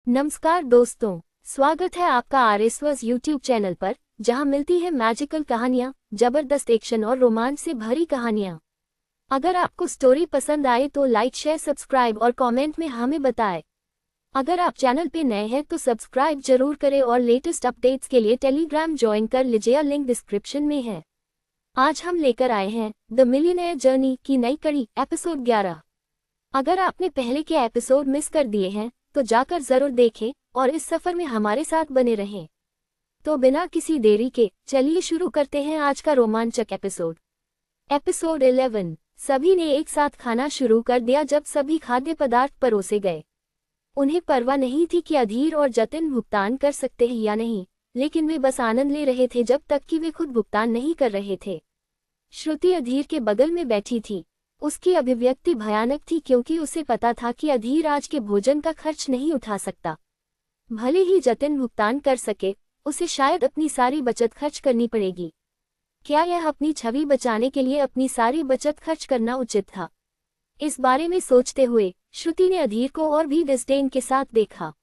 नमस्कार दोस्तों, स्वागत है आपका आरएसवर्स यूट्यूब चैनल पर, जहां मिलती है मैजिकल कहानियां, जबरदस्त एक्शन और रोमांच से भरी कहानियां। अगर आपको स्टोरी पसंद आए तो लाइक, शेयर, सब्सक्राइब और कमेंट में हमें बताएं। अगर आप चैनल पे नए हैं तो सब्सक्राइब जरूर करें और लेटेस्ट अपडेट्स के लिए टेलीग्राम ज्वाइन कर लीजिए, लिंक डिस्क्रिप्शन में है। आज हम लेकर आए हैं द मिलियनेयर जर्नी की नई कड़ी, एपिसोड 11। अगर आपने पहले के एपिसोड मिस कर दिए हैं तो जाकर जरूर देखें और इस सफर में हमारे साथ बने रहें। तो बिना किसी देरी के चलिए शुरू करते हैं आज का रोमांचक एपिसोड। एपिसोड 11। सभी ने एक साथ खाना शुरू कर दिया जब सभी खाद्य पदार्थ परोसे गए। उन्हें परवाह नहीं थी कि अधीर और जतिन भुगतान कर सकते हैं या नहीं, लेकिन वे बस आनंद ले रहे थे जब तक कि वे खुद भुगतान नहीं कर रहे थे। श्रुति अधीर के बगल में बैठी थी। उसकी अभिव्यक्ति भयानक थी क्योंकि उसे पता था कि अधीर आज के भोजन का खर्च नहीं उठा सकता। भले ही जतिन भुगतान कर सके, उसे शायद अपनी सारी बचत खर्च करनी पड़ेगी। क्या यह अपनी छवि बचाने के लिए अपनी सारी बचत खर्च करना उचित था? इस बारे में सोचते हुए श्रुति ने अधीर को और भी डिस्डेन के साथ देखा।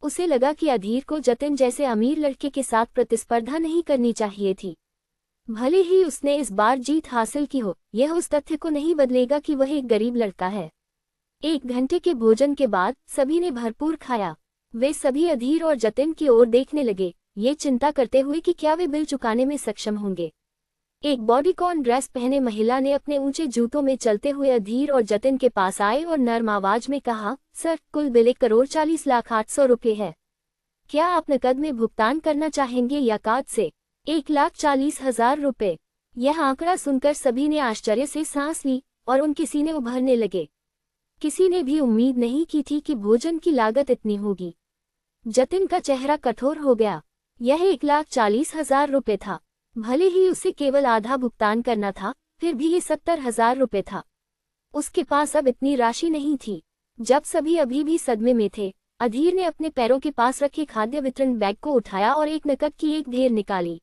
उसे लगा कि अधीर को जतिन जैसे अमीर लड़के के साथ प्रतिस्पर्धा नहीं करनी चाहिए थी। भले ही उसने इस बार जीत हासिल की हो, यह उस तथ्य को नहीं बदलेगा कि वह एक गरीब लड़का है। 1 घंटे के भोजन के बाद सभी ने भरपूर खाया। वे सभी अधीर और जतिन की ओर देखने लगे, ये चिंता करते हुए कि क्या वे बिल चुकाने में सक्षम होंगे। एक बॉडीकॉन ड्रेस पहने महिला ने अपने ऊंचे जूतों में चलते हुए अधीर और जतिन के पास आए और नर्म आवाज में कहा, सर, कुल बिल 1,40,08,00,000 रुपये है। क्या आप नकद में भुगतान करना चाहेंगे या कार्ड से? 1,40,000 रुपये। यह आंकड़ा सुनकर सभी ने आश्चर्य से सांस ली और उनके सीने उभरने लगे। किसी ने भी उम्मीद नहीं की थी कि भोजन की लागत इतनी होगी। जतिन का चेहरा कठोर हो गया। यह 1,40,000 रुपये था। भले ही उसे केवल आधा भुगतान करना था, फिर भी ये 70,000 रुपये था। उसके पास अब इतनी राशि नहीं थी। जब सभी अभी भी सदमे में थे, अधीर ने अपने पैरों के पास रखे खाद्य वितरण बैग को उठाया और एक नकद की एक ढेर निकाली।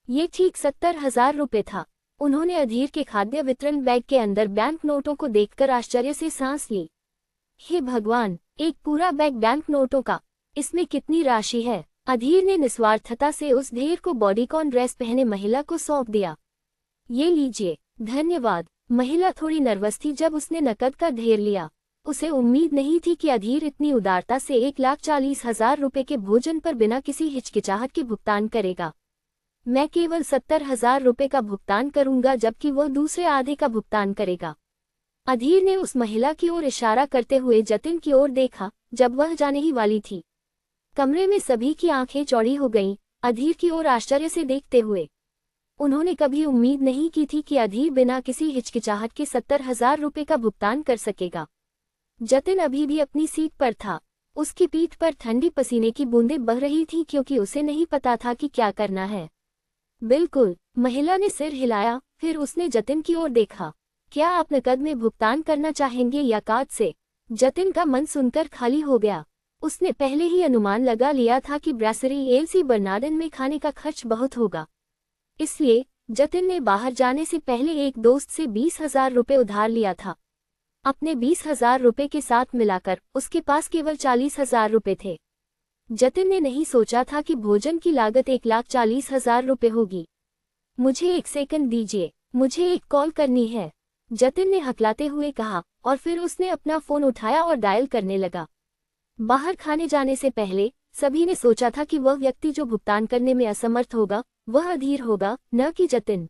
ये ठीक 70,000 रुपये था। उन्होंने अधीर के खाद्य वितरण बैग के अंदर बैंक नोटों को देखकर आश्चर्य से सांस ली। हे भगवान, एक पूरा बैग बैंक नोटों का! इसमें कितनी राशि है? अधीर ने निस्वार्थता से उस ढेर को बॉडीकॉन ड्रेस पहने महिला को सौंप दिया। ये लीजिए। धन्यवाद। महिला थोड़ी नर्वस थी जब उसने नकद का ढेर लिया। उसे उम्मीद नहीं थी कि अधीर इतनी उदारता से 1,40,000 रुपये के भोजन पर बिना किसी हिचकिचाहट के भुगतान करेगा। मैं केवल 70,000 रुपये का भुगतान करूंगा जबकि वह दूसरे आधे का भुगतान करेगा। अधीर ने उस महिला की ओर इशारा करते हुए जतिन की ओर देखा जब वह जाने ही वाली थी। कमरे में सभी की आंखें चौड़ी हो गईं, अधीर की ओर आश्चर्य से देखते हुए। उन्होंने कभी उम्मीद नहीं की थी कि अधीर बिना किसी हिचकिचाहट के 70,000 रुपये का भुगतान कर सकेगा। जतिन अभी भी अपनी सीट पर था। उसकी पीठ पर ठंडी पसीने की बूंदें बह रही थीं क्योंकि उसे नहीं पता था कि क्या करना है। बिल्कुल, महिला ने सिर हिलाया, फिर उसने जतिन की ओर देखा। क्या आप नकद में भुगतान करना चाहेंगे या कार्ड से? जतिन का मन सुनकर खाली हो गया। उसने पहले ही अनुमान लगा लिया था कि ब्रैसरी एलसी बर्नार्डिन में खाने का खर्च बहुत होगा। इसलिए जतिन ने बाहर जाने से पहले एक दोस्त से 20,000 रुपये उधार लिया था। अपने 20,000 रुपये के साथ मिलाकर उसके पास केवल 40,000 रुपये थे। जतिन ने नहीं सोचा था कि भोजन की लागत 1,40,000 रुपये होगी। मुझे 1 सेकंड दीजिए, मुझे एक कॉल करनी है, जतिन ने हकलाते हुए कहा और फिर उसने अपना फोन उठाया और डायल करने लगा। बाहर खाने जाने से पहले सभी ने सोचा था कि वह व्यक्ति जो भुगतान करने में असमर्थ होगा वह अधीर होगा, न कि जतिन।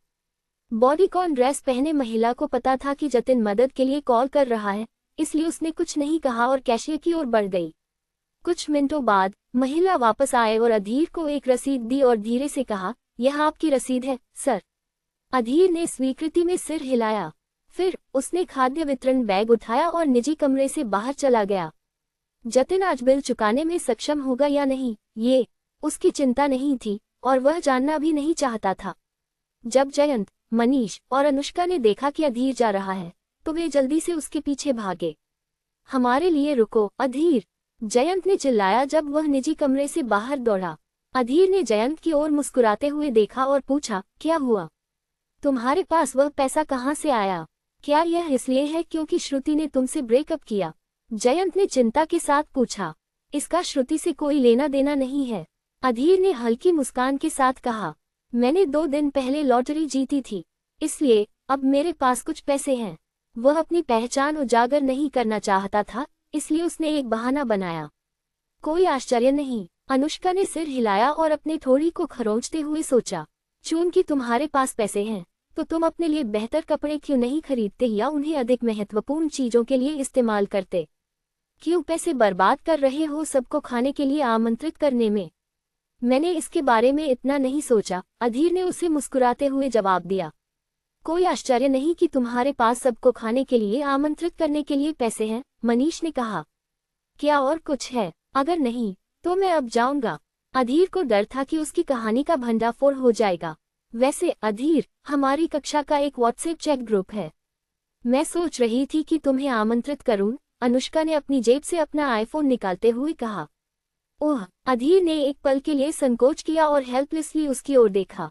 बॉडीकॉन ड्रेस पहने महिला को पता था कि जतिन मदद के लिए कॉल कर रहा है, इसलिए उसने कुछ नहीं कहा और कैशियर की ओर बढ़ गई। कुछ मिनटों बाद महिला वापस आए और अधीर को एक रसीद दी और धीरे से कहा, यह आपकी रसीद है, सर। अधीर ने स्वीकृति में सिर हिलाया। फिर उसने खाद्य वितरण बैग उठाया और निजी कमरे से बाहर चला गया। जतिन आज बिल चुकाने में सक्षम होगा या नहीं, ये उसकी चिंता नहीं थी और वह जानना भी नहीं चाहता था। जब जयंत, मनीष और अनुष्का ने देखा कि अधीर जा रहा है तो वे जल्दी से उसके पीछे भागे। हमारे लिए रुको, अधीर! जयंत ने चिल्लाया जब वह निजी कमरे से बाहर दौड़ा। अधीर ने जयंत की ओर मुस्कुराते हुए देखा और पूछा, क्या हुआ? तुम्हारे पास वह पैसा कहाँ से आया? क्या यह इसलिए है क्योंकि श्रुति ने तुमसे ब्रेकअप किया? जयंत ने चिंता के साथ पूछा। इसका श्रुति से कोई लेना देना नहीं है। अधीर ने हल्की मुस्कान के साथ कहा, मैंने 2 दिन पहले लॉटरी जीती थी, इसलिए अब मेरे पास कुछ पैसे हैं। वह अपनी पहचान उजागर नहीं करना चाहता था, इसलिए उसने एक बहाना बनाया। कोई आश्चर्य नहीं, अनुष्का ने सिर हिलाया और अपने ठोड़ी को खरोंचते हुए सोचा, चूंकि तुम्हारे पास पैसे हैं तो तुम अपने लिए बेहतर कपड़े क्यों नहीं खरीदते या उन्हें अधिक महत्वपूर्ण चीजों के लिए इस्तेमाल करते? क्यों पैसे बर्बाद कर रहे हो सबको खाने के लिए आमंत्रित करने में? मैंने इसके बारे में इतना नहीं सोचा, अधीर ने उसे मुस्कुराते हुए जवाब दिया। कोई आश्चर्य नहीं कि तुम्हारे पास सबको खाने के लिए आमंत्रित करने के लिए पैसे हैं, मनीष ने कहा। क्या और कुछ है? अगर नहीं तो मैं अब जाऊंगा। अधीर को डर था कि उसकी कहानी का भंडाफोड़ हो जाएगा। वैसे अधीर, हमारी कक्षा का एक व्हाट्सएप चैट ग्रुप है, मैं सोच रही थी कि तुम्हें आमंत्रित करूं। अनुष्का ने अपनी जेब से अपना आईफोन निकालते हुए कहा। ओह, अधीर ने एक पल के लिए संकोच किया और हेल्पलेसली उसकी ओर देखा।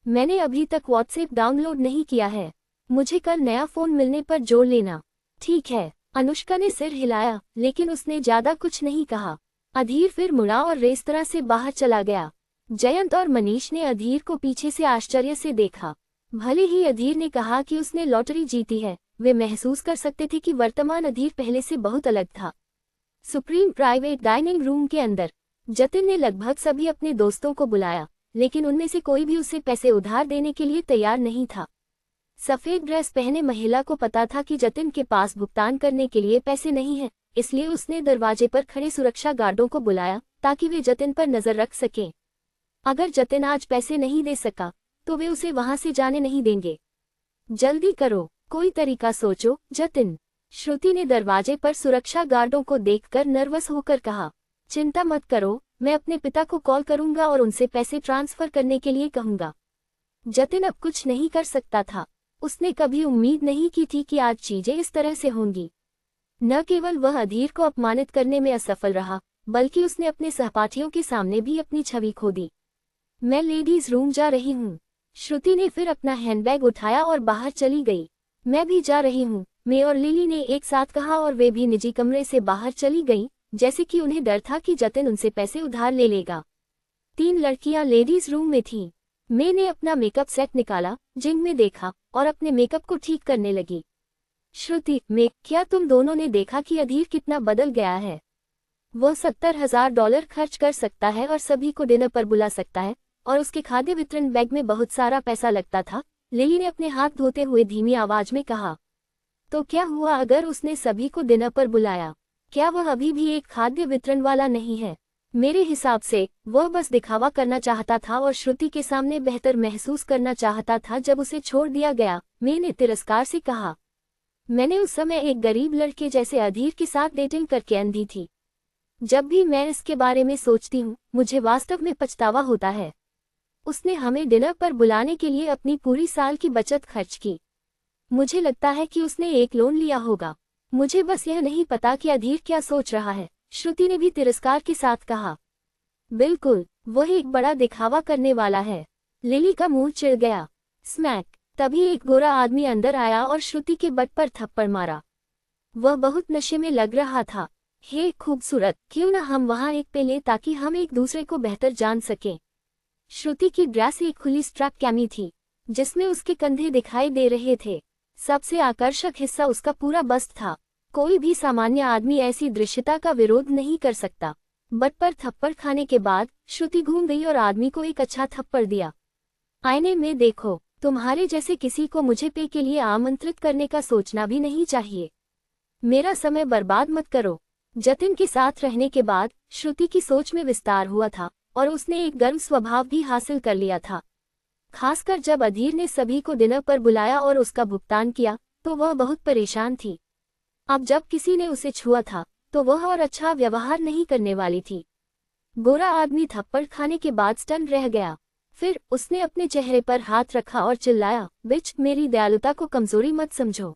मैंने अभी तक व्हाट्सएप डाउनलोड नहीं किया है, मुझे कल नया फोन मिलने पर जोड़ लेना। ठीक है, अनुष्का ने सिर हिलाया, लेकिन उसने ज्यादा कुछ नहीं कहा। अधीर फिर मुड़ा और रेस्तरां से बाहर चला गया। जयंत और मनीष ने अधीर को पीछे से आश्चर्य से देखा। भले ही अधीर ने कहा कि उसने लॉटरी जीती है, वे महसूस कर सकते थे कि वर्तमान अधीर पहले से बहुत अलग था। सुप्रीम प्राइवेट डाइनिंग रूम के अंदर जतिन ने लगभग सभी अपने दोस्तों को बुलाया, लेकिन उनमें से कोई भी उसे पैसे उधार देने के लिए तैयार नहीं था। सफेद ड्रेस पहने महिला को पता था कि जतिन के पास भुगतान करने के लिए पैसे नहीं हैं, इसलिए उसने दरवाजे पर खड़े सुरक्षा गार्डों को बुलाया ताकि वे जतिन पर नजर रख सकें। अगर जतिन आज पैसे नहीं दे सका तो वे उसे वहां से जाने नहीं देंगे। जल्दी करो, कोई तरीका सोचो जतिन, श्रुति ने दरवाजे पर सुरक्षा गार्डों को देखकर नर्वस होकर कहा। चिंता मत करो, मैं अपने पिता को कॉल करूंगा और उनसे पैसे ट्रांसफर करने के लिए कहूंगा। जतिन अब कुछ नहीं कर सकता था, उसने कभी उम्मीद नहीं की थी कि आज चीजें इस तरह से होंगी। न केवल वह अधीर को अपमानित करने में असफल रहा, बल्कि उसने अपने सहपाठियों के सामने भी अपनी छवि खो दी। मैं लेडीज रूम जा रही हूँ, श्रुति ने फिर अपना हैंडबैग उठाया और बाहर चली गई। मैं भी जा रही हूँ, मैं और लिली ने एक साथ कहा और वे भी निजी कमरे से बाहर चली गईं, जैसे कि उन्हें डर था कि जतिन उनसे पैसे उधार ले लेगा। 3 लड़कियां लेडीज रूम में थीं। मैं ने अपना मेकअप सेट निकाला, जिंग में देखा और अपने मेकअप को ठीक करने लगी। श्रुति, मैं, क्या तुम दोनों ने देखा कि अधीर कितना बदल गया है? वह $70,000 खर्च कर सकता है और सभी को डिनर पर बुला सकता है, और उसके खाद्य वितरण बैग में बहुत सारा पैसा लगता था। लिली ने अपने हाथ धोते हुए धीमी आवाज में कहा। तो क्या हुआ अगर उसने सभी को डिनर पर बुलाया? क्या वह अभी भी एक खाद्य वितरण वाला नहीं है? मेरे हिसाब से वह बस दिखावा करना चाहता था और श्रुति के सामने बेहतर महसूस करना चाहता था जब उसे छोड़ दिया गया, मैंने तिरस्कार से कहा। मैंने उस समय एक गरीब लड़के जैसे अधीर के साथ डेटिंग करके अंधी थी। जब भी मैं इसके बारे में सोचती हूँ, मुझे वास्तव में पछतावा होता है। उसने हमें डिनर पर बुलाने के लिए अपनी पूरी साल की बचत खर्च की। मुझे लगता है कि उसने एक लोन लिया होगा। मुझे बस यह नहीं पता कि अधीर क्या सोच रहा है, श्रुति ने भी तिरस्कार के साथ कहा। बिल्कुल, वह एक बड़ा दिखावा करने वाला है। लिली का मुंह चिढ़ गया। स्मैक, तभी एक गोरा आदमी अंदर आया और श्रुति के बट पर थप्पड़ मारा। वह बहुत नशे में लग रहा था। हे खूबसूरत, क्यों न हम वहां एक पे लें ताकि हम एक दूसरे को बेहतर जान सकें। श्रुति की ड्रेस एक खुली स्ट्रैप कैमी थी, जिसमें उसके कंधे दिखाई दे रहे थे। सबसे आकर्षक हिस्सा उसका पूरा बस्ट था। कोई भी सामान्य आदमी ऐसी दृश्यता का विरोध नहीं कर सकता। बट पर थप्पड़ खाने के बाद श्रुति घूम गई और आदमी को एक अच्छा थप्पड़ दिया। आईने में देखो, तुम्हारे जैसे किसी को मुझे पे के लिए आमंत्रित करने का सोचना भी नहीं चाहिए। मेरा समय बर्बाद मत करो। जतिन के साथ रहने के बाद श्रुति की सोच में विस्तार हुआ था और उसने एक गर्म स्वभाव भी हासिल कर लिया था। खासकर जब अधीर ने सभी को डिनर पर बुलाया और उसका भुगतान किया तो वह बहुत परेशान थी। अब जब किसी ने उसे छुआ था तो वह और अच्छा व्यवहार नहीं करने वाली थी। गोरा आदमी थप्पड़ खाने के बाद स्टन रह गया। फिर उसने अपने चेहरे पर हाथ रखा और चिल्लाया, बिच, मेरी दयालुता को कमजोरी मत समझो।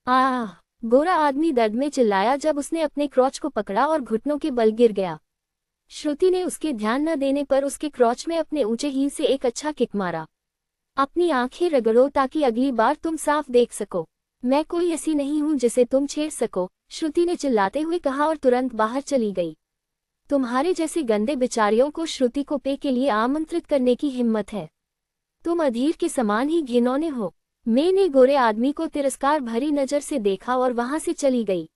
आह! गोरा आदमी दर्द में चिल्लाया जब उसने अपने क्रोच को पकड़ा और घुटनों के बल गिर गया। श्रुति ने उसके ध्यान न देने पर उसके क्रोच में अपने ऊंचे हील से एक अच्छा किक मारा। अपनी आंखें रगड़ो ताकि अगली बार तुम साफ देख सको। मैं कोई ऐसी नहीं हूं जिसे तुम छेड़ सको, श्रुति ने चिल्लाते हुए कहा और तुरंत बाहर चली गई। तुम्हारे जैसे गंदे बिचारियों को श्रुति को पे के लिए आमंत्रित करने की हिम्मत है? तुम अधीर के समान ही घिनौने हो। मैं ने गोरे आदमी को तिरस्कार भरी नजर से देखा और वहां से चली गई।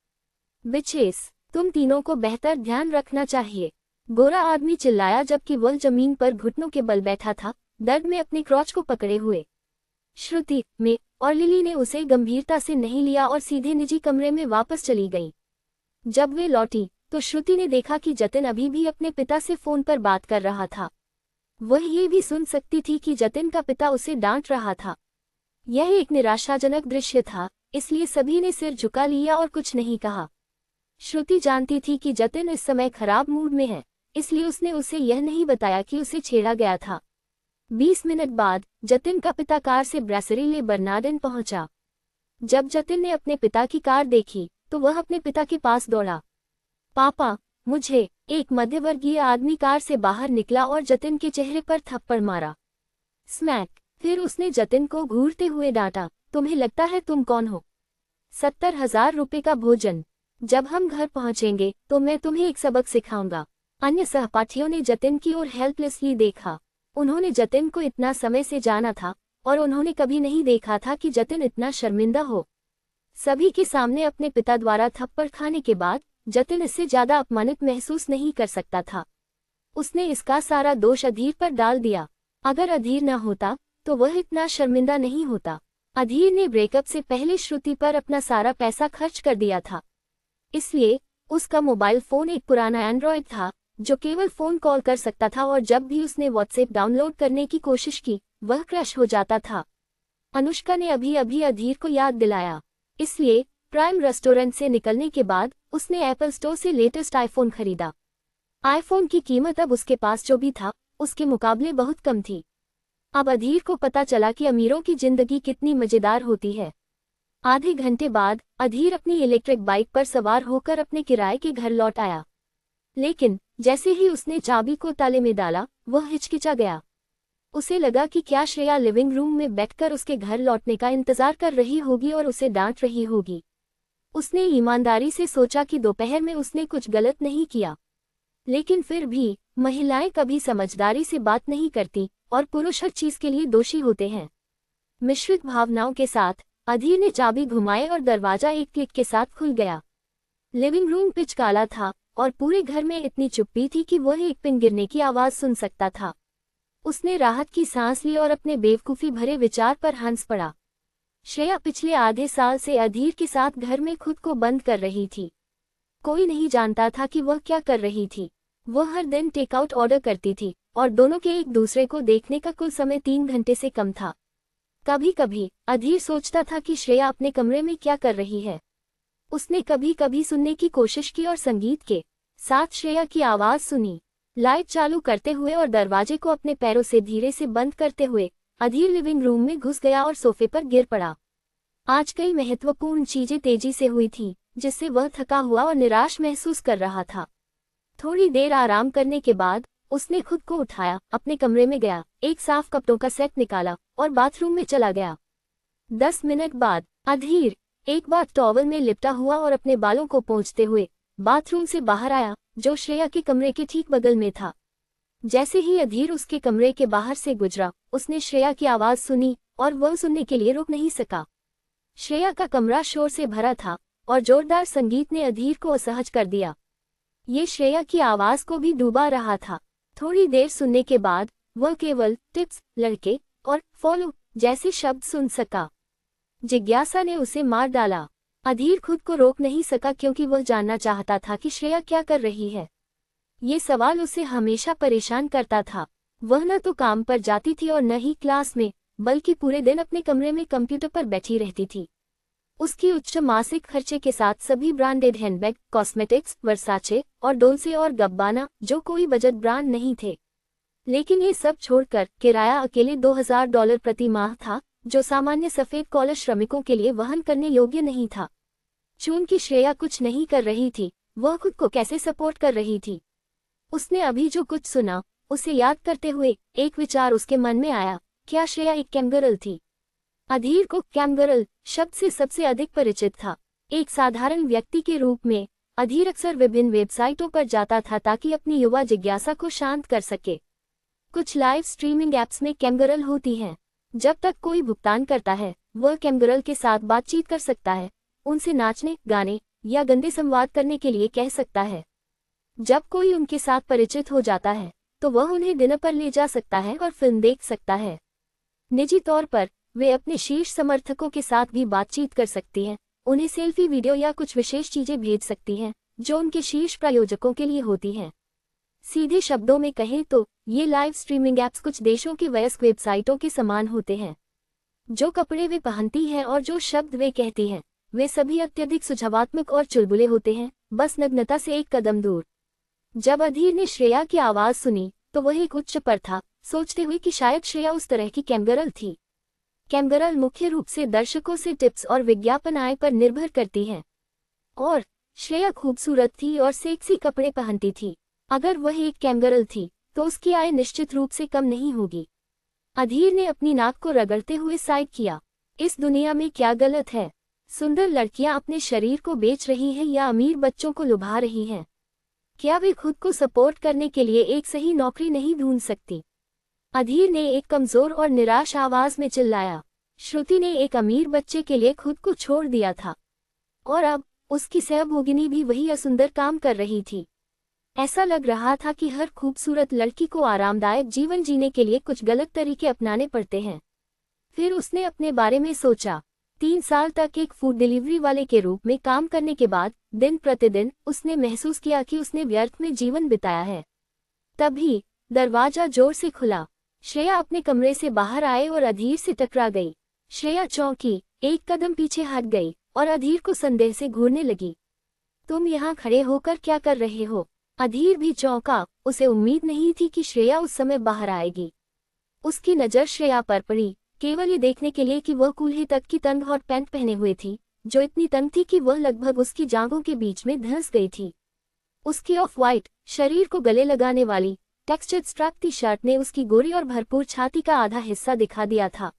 बिचेस, तुम तीनों को बेहतर ध्यान रखना चाहिए, गोरा आदमी चिल्लाया जबकि वह जमीन पर घुटनों के बल बैठा था, दर्द में अपने क्रॉच को पकड़े हुए। श्रुति, मैं और लिली ने उसे गंभीरता से नहीं लिया और सीधे निजी कमरे में वापस चली गईं। जब वे लौटी तो श्रुति ने देखा कि जतिन अभी भी अपने पिता से फोन पर बात कर रहा था। वह ये भी सुन सकती थी कि जतिन का पिता उसे डांट रहा था। यह एक निराशाजनक दृश्य था, इसलिए सभी ने सिर झुका लिया और कुछ नहीं कहा। श्रुति जानती थी कि जतिन इस समय खराब मूड में है, इसलिए उसने उसे यह नहीं बताया कि उसे छेड़ा गया था। 20 मिनट बाद जतिन का पिता कार से ब्रैसरी ले बर्नार्डिन पहुंचा। जब जतिन ने अपने पिता की कार देखी तो वह अपने पिता के पास दौड़ा। पापा, मुझे, एक मध्यवर्गीय आदमी कार से बाहर निकला और जतिन के चेहरे पर थप्पड़ मारा। स्मैक। फिर उसने जतिन को घूरते हुए डांटा, तुम्हें लगता है तुम कौन हो? 70,000 रुपये का भोजन। जब हम घर पहुंचेंगे तो मैं तुम्हें एक सबक सिखाऊंगा। अन्य सहपाठियों ने जतिन की ओर हेल्पलेसली देखा। उन्होंने जतिन को इतना समय से जाना था और उन्होंने कभी नहीं देखा था कि जतिन इतना शर्मिंदा हो। सभी के सामने अपने पिता द्वारा थप्पड़ खाने के बाद जतिन इससे ज्यादा अपमानित महसूस नहीं कर सकता था। उसने इसका सारा दोष अधीर पर डाल दिया। अगर अधीर न होता तो वह इतना शर्मिंदा नहीं होता। अधीर ने ब्रेकअप से पहले श्रुति पर अपना सारा पैसा खर्च कर दिया था, इसलिए उसका मोबाइल फोन एक पुराना एंड्रॉयड था जो केवल फोन कॉल कर सकता था और जब भी उसने व्हाट्सएप डाउनलोड करने की कोशिश की वह क्रैश हो जाता था। अनुष्का ने अभी अभी अधीर को याद दिलाया, इसलिए प्राइम रेस्टोरेंट से निकलने के बाद उसने एप्पल स्टोर से लेटेस्ट आईफोन खरीदा। आईफोन की कीमत अब उसके पास जो भी था उसके मुकाबले बहुत कम थी। अब अधीर को पता चला कि अमीरों की जिंदगी कितनी मजेदार होती है। आधे घंटे बाद अधीर अपनी इलेक्ट्रिक बाइक पर सवार होकर अपने किराए के घर लौट आया, लेकिन जैसे ही उसने चाबी को ताले में डाला वह हिचकिचा गया। उसे लगा कि क्या श्रेया लिविंग रूम में बैठकर उसके घर लौटने का इंतजार कर रही होगी और उसे डांट रही होगी। उसने ईमानदारी से सोचा कि दोपहर में उसने कुछ गलत नहीं किया, लेकिन फिर भी महिलाएं कभी समझदारी से बात नहीं करती और पुरुष हर चीज के लिए दोषी होते हैं। मिश्रित भावनाओं के साथ अधीर ने चाबी घुमाई और दरवाजा एक क्लिक के साथ खुल गया। लिविंग रूम पिच काला था और पूरे घर में इतनी चुप्पी थी कि वह एक पिन गिरने की आवाज सुन सकता था। उसने राहत की सांस ली और अपने बेवकूफी भरे विचार पर हंस पड़ा। श्रेया पिछले आधे साल से अधीर के साथ घर में खुद को बंद कर रही थी। कोई नहीं जानता था कि वह क्या कर रही थी। वह हर दिन टेकआउट ऑर्डर करती थी और दोनों के एक दूसरे को देखने का कुल समय 3 घंटे से कम था। कभी कभी अधीर सोचता था कि श्रेया अपने कमरे में क्या कर रही है। उसने कभी कभी सुनने की कोशिश की और संगीत के साथ श्रेया की आवाज सुनी। लाइट चालू करते हुए और दरवाजे को अपने पैरों से धीरे से बंद करते हुए अधीर लिविंग रूम में घुस गया और सोफे पर गिर पड़ा। आज कई महत्वपूर्ण चीजें तेजी से हुई थीं, जिससे वह थका हुआ और निराश महसूस कर रहा था। थोड़ी देर आराम करने के बाद उसने खुद को उठाया, अपने कमरे में गया, एक साफ कपड़ों का सेट निकाला और बाथरूम में चला गया। 10 मिनट बाद अधीर एक बार टॉवल में लिपटा हुआ और अपने बालों को पोंछते हुए बाथरूम से बाहर आया, जो श्रेया के कमरे के ठीक बगल में था। जैसे ही अधीर उसके कमरे के बाहर से गुजरा, उसने श्रेया की आवाज सुनी और वह सुनने के लिए रुक नहीं सका। श्रेया का कमरा शोर से भरा था और जोरदार संगीत ने अधीर को असहज कर दिया। ये श्रेया की आवाज को भी डूबा रहा था। थोड़ी देर सुनने के बाद वह केवल टिप्स, लड़के और फॉलो जैसे शब्द सुन सका। जिज्ञासा ने उसे मार डाला। अधीर खुद को रोक नहीं सका क्योंकि वह जानना चाहता था कि श्रेया क्या कर रही है। ये सवाल उसे हमेशा परेशान करता था। वह न तो काम पर जाती थी और न ही क्लास में, बल्कि पूरे दिन अपने कमरे में कंप्यूटर पर बैठी रहती थी। उसकी उच्च मासिक खर्चे के साथ सभी ब्रांडेड हैंडबैग, कॉस्मेटिक्स, वर्साचे और डोल्से और गब्बाना, जो कोई बजट ब्रांड नहीं थे। लेकिन ये सब छोड़कर किराया अकेले $2000 प्रति माह था, जो सामान्य सफेद कॉलर श्रमिकों के लिए वहन करने योग्य नहीं था। चूंकि श्रेया कुछ नहीं कर रही थी, वह खुद को कैसे सपोर्ट कर रही थी। उसने अभी जो कुछ सुना उसे याद करते हुए एक विचार उसके मन में आया, क्या श्रेया एक कैमगर्ल थी? अधीर को कैमगर्ल शब्द से सबसे अधिक परिचित था। एक साधारण व्यक्ति के रूप में अधीर अक्सर विभिन्न वेबसाइटों पर जाता था ताकि अपनी युवा जिज्ञासा को शांत कर सके। कुछ लाइव स्ट्रीमिंग ऐप्स में कैमगर्ल होती हैं। जब तक कोई भुगतान करता है, वह कैमगर्ल के साथ बातचीत कर सकता है, उनसे नाचने, गाने या गंदे संवाद करने के लिए कह सकता है। जब कोई उनके साथ परिचित हो जाता है, तो वह उन्हें डिनर पर ले जा सकता है और फिल्म देख सकता है। निजी तौर पर वे अपने शीर्ष समर्थकों के साथ भी बातचीत कर सकती हैं, उन्हें सेल्फी, वीडियो या कुछ विशेष चीजें भेज सकती हैं जो उनके शीर्ष प्रायोजकों के लिए होती हैं। सीधे शब्दों में कहें तो ये लाइव स्ट्रीमिंग ऐप्स कुछ देशों की वयस्क वेबसाइटों के समान होते हैं। जो कपड़े वे पहनती हैं और जो शब्द वे कहती हैं, वे सभी अत्यधिक सुझावात्मक और चुलबुले होते हैं, बस नग्नता से एक कदम दूर। जब अधीर ने श्रेया की आवाज सुनी तो वह एक उच्च पर था, सोचते हुए कि शायद श्रेया उस तरह की कैमगर्ल थी। कैमगर्ल मुख्य रूप से दर्शकों से टिप्स और विज्ञापन आय पर निर्भर करती हैं, और श्रेया खूबसूरत थी और सेक्सी कपड़े पहनती थी। अगर वह एक कैमगर्ल थी तो उसकी आय निश्चित रूप से कम नहीं होगी। अधीर ने अपनी नाक को रगड़ते हुए साइड किया। इस दुनिया में क्या गलत है? सुंदर लड़कियां अपने शरीर को बेच रही हैं या अमीर बच्चों को लुभा रही हैं? क्या वे खुद को सपोर्ट करने के लिए एक सही नौकरी नहीं ढूंढ सकती? अधीर ने एक कमजोर और निराश आवाज में चिल्लाया। श्रुति ने एक अमीर बच्चे के लिए खुद को छोड़ दिया था, और अब उसकी सहभोगिनी भी वही असुंदर काम कर रही थी। ऐसा लग रहा था कि हर खूबसूरत लड़की को आरामदायक जीवन जीने के लिए कुछ गलत तरीके अपनाने पड़ते हैं। फिर उसने अपने बारे में सोचा। 3 साल तक एक फूड डिलीवरी वाले के रूप में काम करने के बाद दिन प्रतिदिन उसने महसूस किया कि उसने व्यर्थ में जीवन बिताया है। तभी दरवाजा जोर से खुला। श्रेया अपने कमरे से बाहर आए और अधीर से टकरा गई। श्रेया चौंकी, एक कदम पीछे हट गई और अधीर को संदेह से घूरने लगी। तुम यहाँ खड़े होकर क्या कर रहे हो? अधीर भी चौंका, उसे उम्मीद नहीं थी कि श्रेया उस समय बाहर आएगी। उसकी नज़र श्रेया पर पड़ी, केवल ये देखने के लिए कि वह कूल्हे तक की तंग हॉट पैंट पहने हुए थी, जो इतनी तंग थी कि वह लगभग उसकी जांघों के बीच में धंस गई थी। उसकी ऑफ वाइट, शरीर को गले लगाने वाली टेक्सचर्ड स्ट्रैप टी शर्ट ने उसकी गोरी और भरपूर छाती का आधा हिस्सा दिखा दिया था।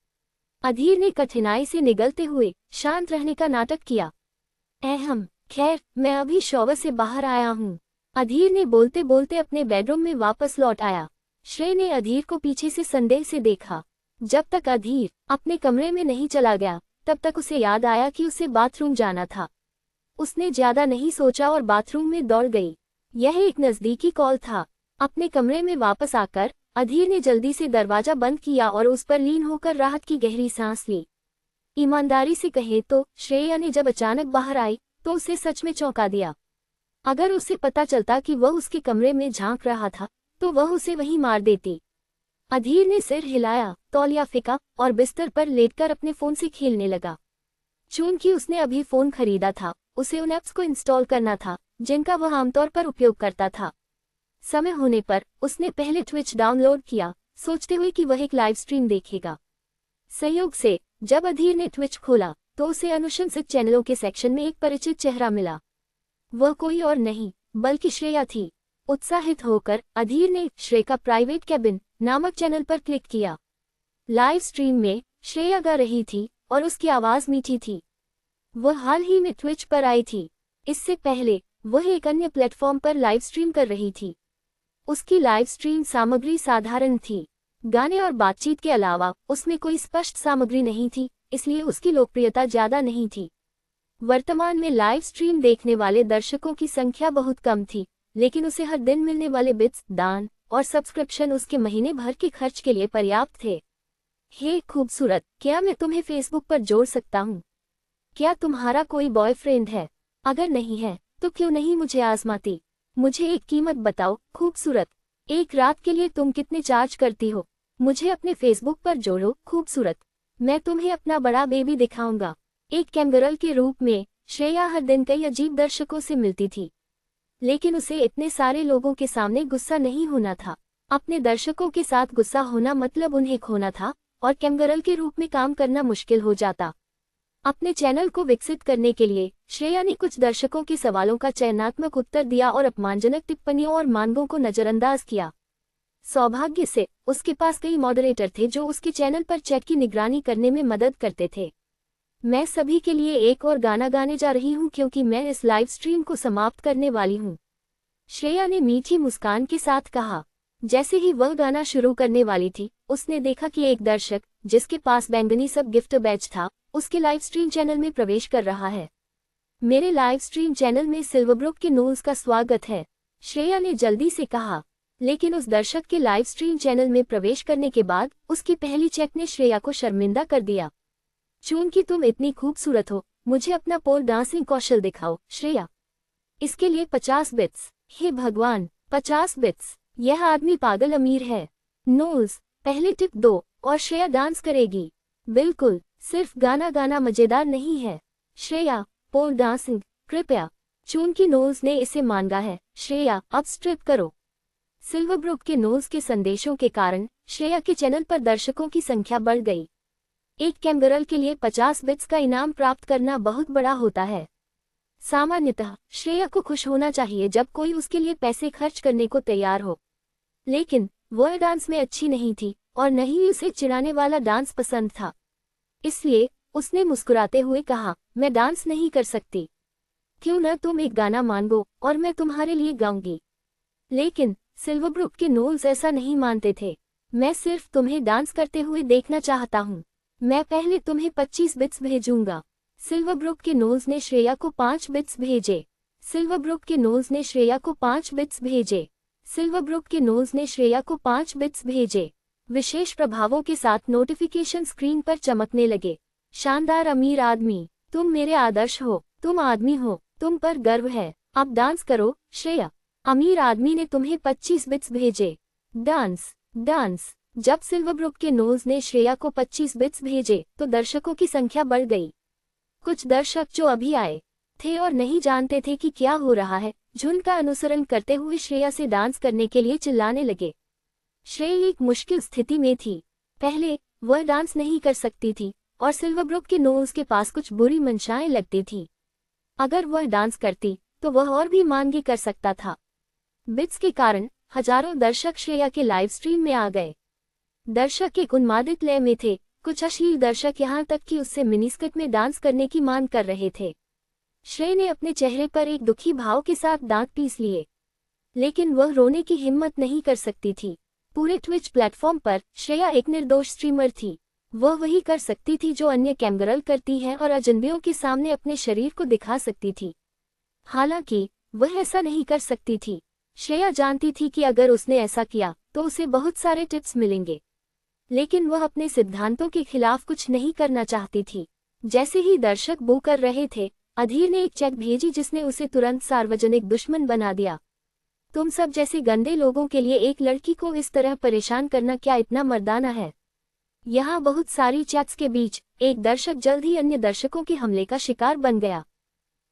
अधीर ने कठिनाई से निगलते हुए शांत रहने का नाटक किया। खैर, मैं अभी शॉवर से बाहर आया हूँ। अधीर ने बोलते बोलते अपने बेडरूम में वापस लौट आया। श्रेय ने अधीर को पीछे से संदेह से देखा। जब तक अधीर अपने कमरे में नहीं चला गया, तब तक उसे याद आया कि उसे बाथरूम जाना था। उसने ज्यादा नहीं सोचा और बाथरूम में दौड़ गई। यह एक नजदीकी कॉल था। अपने कमरे में वापस आकर अधीर ने जल्दी से दरवाजा बंद किया और उस पर लीन होकर राहत की गहरी सांस ली। ईमानदारी से कहे तो श्रेया ने जब अचानक बाहर आई तो उसे सच में चौंका दिया। अगर उसे पता चलता कि वह उसके कमरे में झांक रहा था तो वह उसे वहीं मार देती। अधीर ने सिर हिलाया, तौलिया फेंका और बिस्तर पर लेटकर अपने फोन से खेलने लगा। चूंकि उसने अभी फोन खरीदा था, उसे उन ऐप्स को इंस्टॉल करना था जिनका वह आमतौर पर उपयोग करता था। समय होने पर उसने पहले ट्विच डाउनलोड किया, सोचते हुए कि वह एक लाइव स्ट्रीम देखेगा। संयोग से जब अधीर ने ट्विच खोला तो उसे अनुशंसित चैनलों के सेक्शन में एक परिचित चेहरा मिला। वह कोई और नहीं बल्कि श्रेया थी। उत्साहित होकर अधीर ने श्रेय का प्राइवेट कैबिन नामक चैनल पर क्लिक किया। लाइव स्ट्रीम में श्रेया गा रही थी और उसकी आवाज मीठी थी। वह हाल ही में ट्विच पर आई थी। इससे पहले वह एक अन्य प्लेटफॉर्म पर लाइव स्ट्रीम कर रही थी। उसकी लाइव स्ट्रीम सामग्री साधारण थी। गाने और बातचीत के अलावा उसमें कोई स्पष्ट सामग्री नहीं थी, इसलिए उसकी लोकप्रियता ज्यादा नहीं थी। वर्तमान में लाइव स्ट्रीम देखने वाले दर्शकों की संख्या बहुत कम थी, लेकिन उसे हर दिन मिलने वाले बिट्स, दान और सब्सक्रिप्शन उसके महीने भर के खर्च के लिए पर्याप्त थे। हे खूबसूरत, क्या मैं तुम्हें फेसबुक पर जोड़ सकता हूँ? क्या तुम्हारा कोई बॉयफ्रेंड है? अगर नहीं है तो क्यों नहीं मुझे आजमाती? मुझे एक कीमत बताओ खूबसूरत। एक रात के लिए तुम कितने चार्ज करती हो? मुझे अपने फेसबुक पर जोड़ो खूबसूरत। मैं तुम्हें अपना बड़ा बेबी दिखाऊंगा। एक कैमगर्ल के रूप में श्रेया हर दिन कई अजीब दर्शकों से मिलती थी, लेकिन उसे इतने सारे लोगों के सामने गुस्सा नहीं होना था। अपने दर्शकों के साथ गुस्सा होना मतलब उन्हें खोना था और कैमगर्ल के रूप में काम करना मुश्किल हो जाता। अपने चैनल को विकसित करने के लिए श्रेया ने कुछ दर्शकों के सवालों का चयनात्मक उत्तर दिया और अपमानजनक टिप्पणियों और मांगों को नजरअंदाज किया। सौभाग्य से उसके पास कई मॉडरेटर थे जो उसके चैनल पर चैट की निगरानी करने में मदद करते थे। मैं सभी के लिए एक और गाना गाने जा रही हूँ क्योंकि मैं इस लाइव स्ट्रीम को समाप्त करने वाली हूँ, श्रेया ने मीठी मुस्कान के साथ कहा। जैसे ही वह गाना शुरू करने वाली थी, उसने देखा कि एक दर्शक, जिसके पास बैंगनी सब गिफ्ट बैच था, उसके लाइव स्ट्रीम चैनल में प्रवेश कर रहा है। मेरे लाइव स्ट्रीम चैनल में सिल्वरब्रुक के नोल्स का स्वागत है, श्रेया ने जल्दी से कहा। लेकिन उस दर्शक के लाइव स्ट्रीम चैनल में प्रवेश करने के बाद उसकी पहली चेक ने श्रेया को शर्मिंदा कर दिया। चूंकि तुम इतनी खूबसूरत हो, मुझे अपना पोल डांसिंग कौशल दिखाओ, श्रेया। इसके लिए 50 बिट्स। हे भगवान, 50 बिट्स! यह आदमी पागल अमीर है। नोल्स, पहले टिप दो और श्रेया डांस करेगी। बिल्कुल, सिर्फ गाना गाना मजेदार नहीं है। श्रेया, पोल डांसिंग, कृपया। चूंकि नोल्स ने इसे मांगा है, श्रेया, अब स्ट्रिप करो। सिल्वरब्रुक के नोल्स के संदेशों के कारण श्रेया के चैनल पर दर्शकों की संख्या बढ़ गई। एक कैमगर्ल के लिए 50 बिट्स का इनाम प्राप्त करना बहुत बड़ा होता है। सामान्यतः श्रेया को खुश होना चाहिए जब कोई उसके लिए पैसे खर्च करने को तैयार हो, लेकिन वह डांस में अच्छी नहीं थी और न ही उसे चिढ़ाने वाला डांस पसंद था। इसलिए उसने मुस्कुराते हुए कहा, मैं डांस नहीं कर सकती। क्यों न तुम एक गाना मांगो और मैं तुम्हारे लिए गाऊंगी। लेकिन सिल्वरब्रुक के नोल्स ऐसा नहीं मानते थे। मैं सिर्फ तुम्हें डांस करते हुए देखना चाहता हूँ। मैं पहले तुम्हें 25 बिट्स भेजूंगा। सिल्वरब्रुक के नोल्स ने श्रेया को 5 बिट्स भेजे। सिल्वरब्रुक के नोल्स ने श्रेया को 5 बिट्स भेजे। सिल्वरब्रुक के नोल्स ने श्रेया को 5 बिट्स भेजे। विशेष प्रभावों के साथ नोटिफिकेशन स्क्रीन पर चमकने लगे। शानदार अमीर आदमी, तुम मेरे आदर्श हो, तुम आदमी हो, तुम पर गर्व है। अब डांस करो, श्रेया। अमीर आदमी ने तुम्हें 25 बिट्स भेजे। Dance, dance. जब सिल्वरब्रुक के नोल्स ने श्रेया को 25 बिट्स भेजे तो दर्शकों की संख्या बढ़ गई। कुछ दर्शक जो अभी आए थे और नहीं जानते थे कि क्या हो रहा है, झुंड का अनुसरण करते हुए श्रेया से डांस करने के लिए चिल्लाने लगे। श्रेया एक मुश्किल स्थिति में थी। पहले वह डांस नहीं कर सकती थी और सिल्वरब्रुक के नोल्स के पास कुछ बुरी मंशाएं लगती थी। अगर वह डांस करती तो वह और भी मांगे कर सकता था। बिट्स के कारण हजारों दर्शक श्रेया के लाइव स्ट्रीम में आ गए। दर्शक एक उन्मादित लय में थे। कुछ अश्लील दर्शक यहाँ तक कि उससे मिनीस्कर्ट में डांस करने की मांग कर रहे थे। श्रेया ने अपने चेहरे पर एक दुखी भाव के साथ दांत पीस लिए, लेकिन वह रोने की हिम्मत नहीं कर सकती थी। पूरे ट्विच प्लेटफॉर्म पर श्रेया एक निर्दोष स्ट्रीमर थी। वह वही कर सकती थी जो अन्य कैमगर्ल करती हैं और अजनबियों के सामने अपने शरीर को दिखा सकती थी। हालांकि वह ऐसा नहीं कर सकती थी। श्रेया जानती थी कि अगर उसने ऐसा किया तो उसे बहुत सारे टिप्स मिलेंगे, लेकिन वह अपने सिद्धांतों के खिलाफ कुछ नहीं करना चाहती थी। जैसे ही दर्शक बू कर रहे थे, अधीर ने एक चेक भेजी जिसने उसे तुरंत सार्वजनिक दुश्मन बना दिया। तुम सब जैसे गंदे लोगों के लिए एक लड़की को इस तरह परेशान करना क्या इतना मर्दाना है? यहाँ बहुत सारी चैट्स के बीच एक दर्शक जल्द ही अन्य दर्शकों के हमले का शिकार बन गया।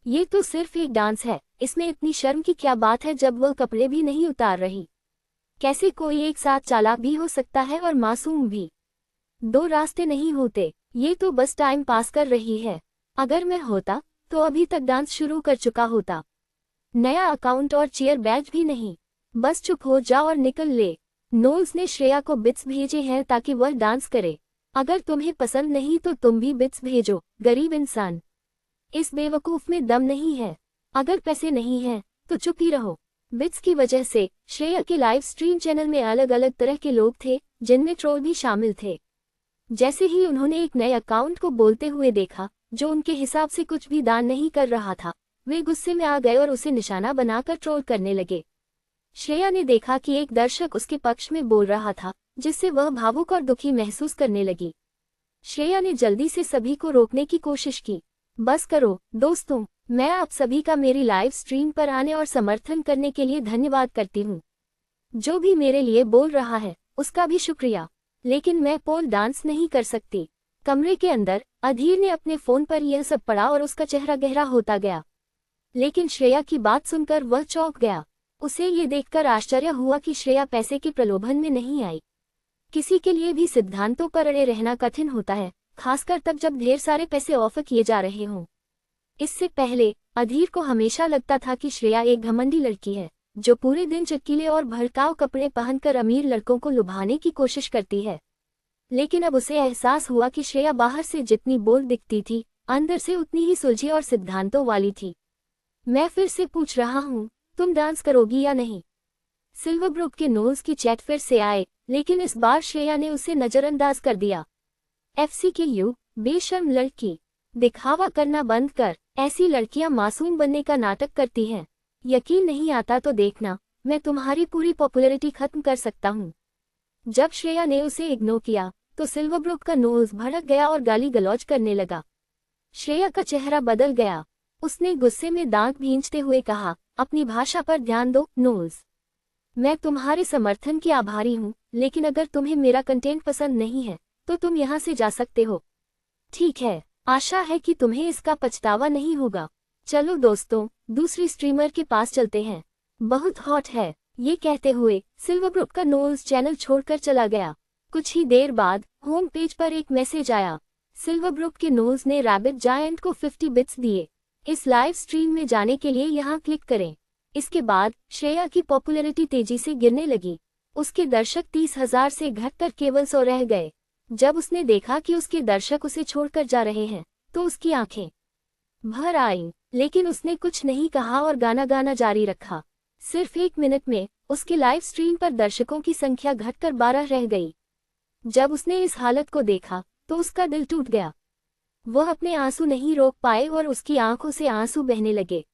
ये तो सिर्फ एक डांस है, इसमें इतनी शर्म की क्या बात है जब वह कपड़े भी नहीं उतार रही? कैसे कोई एक साथ चालाक भी हो सकता है और मासूम भी? दो रास्ते नहीं होते। ये तो बस टाइम पास कर रही है। अगर मैं होता तो अभी तक डांस शुरू कर चुका होता। नया अकाउंट और चेयर बैच भी नहीं। बस चुप हो जा और निकल ले। नोल्स ने श्रेया को बिट्स भेजे हैं ताकि वह डांस करे। अगर तुम्हें पसंद नहीं तो तुम भी बिट्स भेजो, गरीब इंसान। इस बेवकूफ में दम नहीं है। अगर पैसे नहीं हैं तो चुप ही रहो। बिट्स की वजह से श्रेया के लाइव स्ट्रीम चैनल में अलग अलग तरह के लोग थे, जिनमें ट्रोल भी शामिल थे। जैसे ही उन्होंने एक नए अकाउंट को बोलते हुए देखा जो उनके हिसाब से कुछ भी दान नहीं कर रहा था, वे गुस्से में आ गए और उसे निशाना बनाकर ट्रोल करने लगे। श्रेया ने देखा कि एक दर्शक उसके पक्ष में बोल रहा था, जिससे वह भावुक और दुखी महसूस करने लगी। श्रेया ने जल्दी से सभी को रोकने की कोशिश की। बस करो दोस्तों, मैं आप सभी का मेरी लाइव स्ट्रीम पर आने और समर्थन करने के लिए धन्यवाद करती हूँ। जो भी मेरे लिए बोल रहा है उसका भी शुक्रिया, लेकिन मैं पोल डांस नहीं कर सकती। कमरे के अंदर अधीर ने अपने फोन पर यह सब पढ़ा और उसका चेहरा गहरा होता गया। लेकिन श्रेया की बात सुनकर वह चौंक गया। उसे ये देखकर आश्चर्य हुआ कि श्रेया पैसे के प्रलोभन में नहीं आई। किसी के लिए भी सिद्धांतों पर अड़े रहना कठिन होता है, खासकर तब जब ढेर सारे पैसे ऑफर किए जा रहे हों। इससे पहले अधीर को हमेशा लगता था कि श्रेया एक घमंडी लड़की है जो पूरे दिन चटकीले और भड़काऊ कपड़े पहनकर अमीर लड़कों को लुभाने की कोशिश करती है। लेकिन अब उसे एहसास हुआ कि श्रेया बाहर से जितनी बोल्ड दिखती थी अंदर से उतनी ही सुलझी और सिद्धांतों वाली थी। मैं फिर से पूछ रहा हूँ, तुम डांस करोगी या नहीं? सिल्वरब्रुक के नोज की चैट फिर से आए, लेकिन इस बार श्रेया ने उसे नजरअंदाज कर दिया। एफसी के यू बेशर्म लड़की, दिखावा करना बंद कर। ऐसी लड़कियां मासूम बनने का नाटक करती हैं। यकीन नहीं आता तो देखना, मैं तुम्हारी पूरी पॉपुलैरिटी खत्म कर सकता हूँ। जब श्रेया ने उसे इग्नोर किया तो सिल्वरब्रुक का नोज भड़क गया और गाली गलौज करने लगा। श्रेया का चेहरा बदल गया। उसने गुस्से में दांत भींचते हुए कहा, अपनी भाषा पर ध्यान दो नोज। मैं तुम्हारे समर्थन की आभारी हूँ, लेकिन अगर तुम्हें मेरा कंटेंट पसंद नहीं है तो तुम यहाँ से जा सकते हो। ठीक है, आशा है कि तुम्हें इसका पछतावा नहीं होगा। चलो दोस्तों, दूसरी स्ट्रीमर के पास चलते हैं, बहुत हॉट है। ये कहते हुए सिल्वरब्रुक का नोज चैनल छोड़कर चला गया। कुछ ही देर बाद होम पेज पर एक मैसेज आया। सिल्वरब्रुक के नोज ने रैबिट जायंट को 50 बिट्स दिए। इस लाइव स्ट्रीम में जाने के लिए यहाँ क्लिक करें। इसके बाद श्रेया की पॉपुलैरिटी तेजी से गिरने लगी। उसके दर्शक 30,000 से घटकर केवल 100 रह गए। जब उसने देखा कि उसके दर्शक उसे छोड़कर जा रहे हैं तो उसकी आंखें भर आईं, लेकिन उसने कुछ नहीं कहा और गाना गाना जारी रखा। सिर्फ 1 मिनट में उसके लाइव स्ट्रीम पर दर्शकों की संख्या घटकर 12 रह गई। जब उसने इस हालत को देखा तो उसका दिल टूट गया। वह अपने आंसू नहीं रोक पाए और उसकी आंखों से आंसू बहने लगे।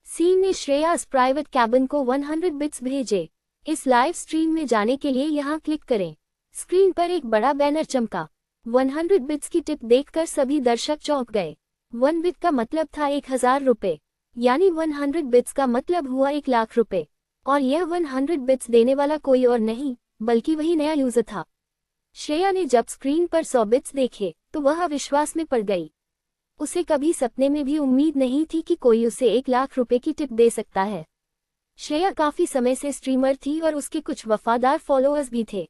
सीन ने श्रेयास प्राइवेट कैबिन को 100 बिट्स भेजे। इस लाइव स्ट्रीम में जाने के लिए यहाँ क्लिक करें। स्क्रीन पर एक बड़ा बैनर चमका। 100 बिट्स की टिप देखकर सभी दर्शक चौंक गए। 1 बिट का मतलब था 1000 रुपए, यानी 100 बिट्स का मतलब हुआ 1 लाख रुपए। और यह 100 बिट्स देने वाला कोई और नहीं बल्कि वही नया यूजर था। श्रेया ने जब स्क्रीन पर 100 बिट्स देखे तो वह अविश्वास में पड़ गई। उसे कभी सपने में भी उम्मीद नहीं थी कि कोई उसे 1 लाख रुपए की टिप दे सकता है। श्रेया काफी समय से स्ट्रीमर थी और उसके कुछ वफादार फॉलोअर्स भी थे,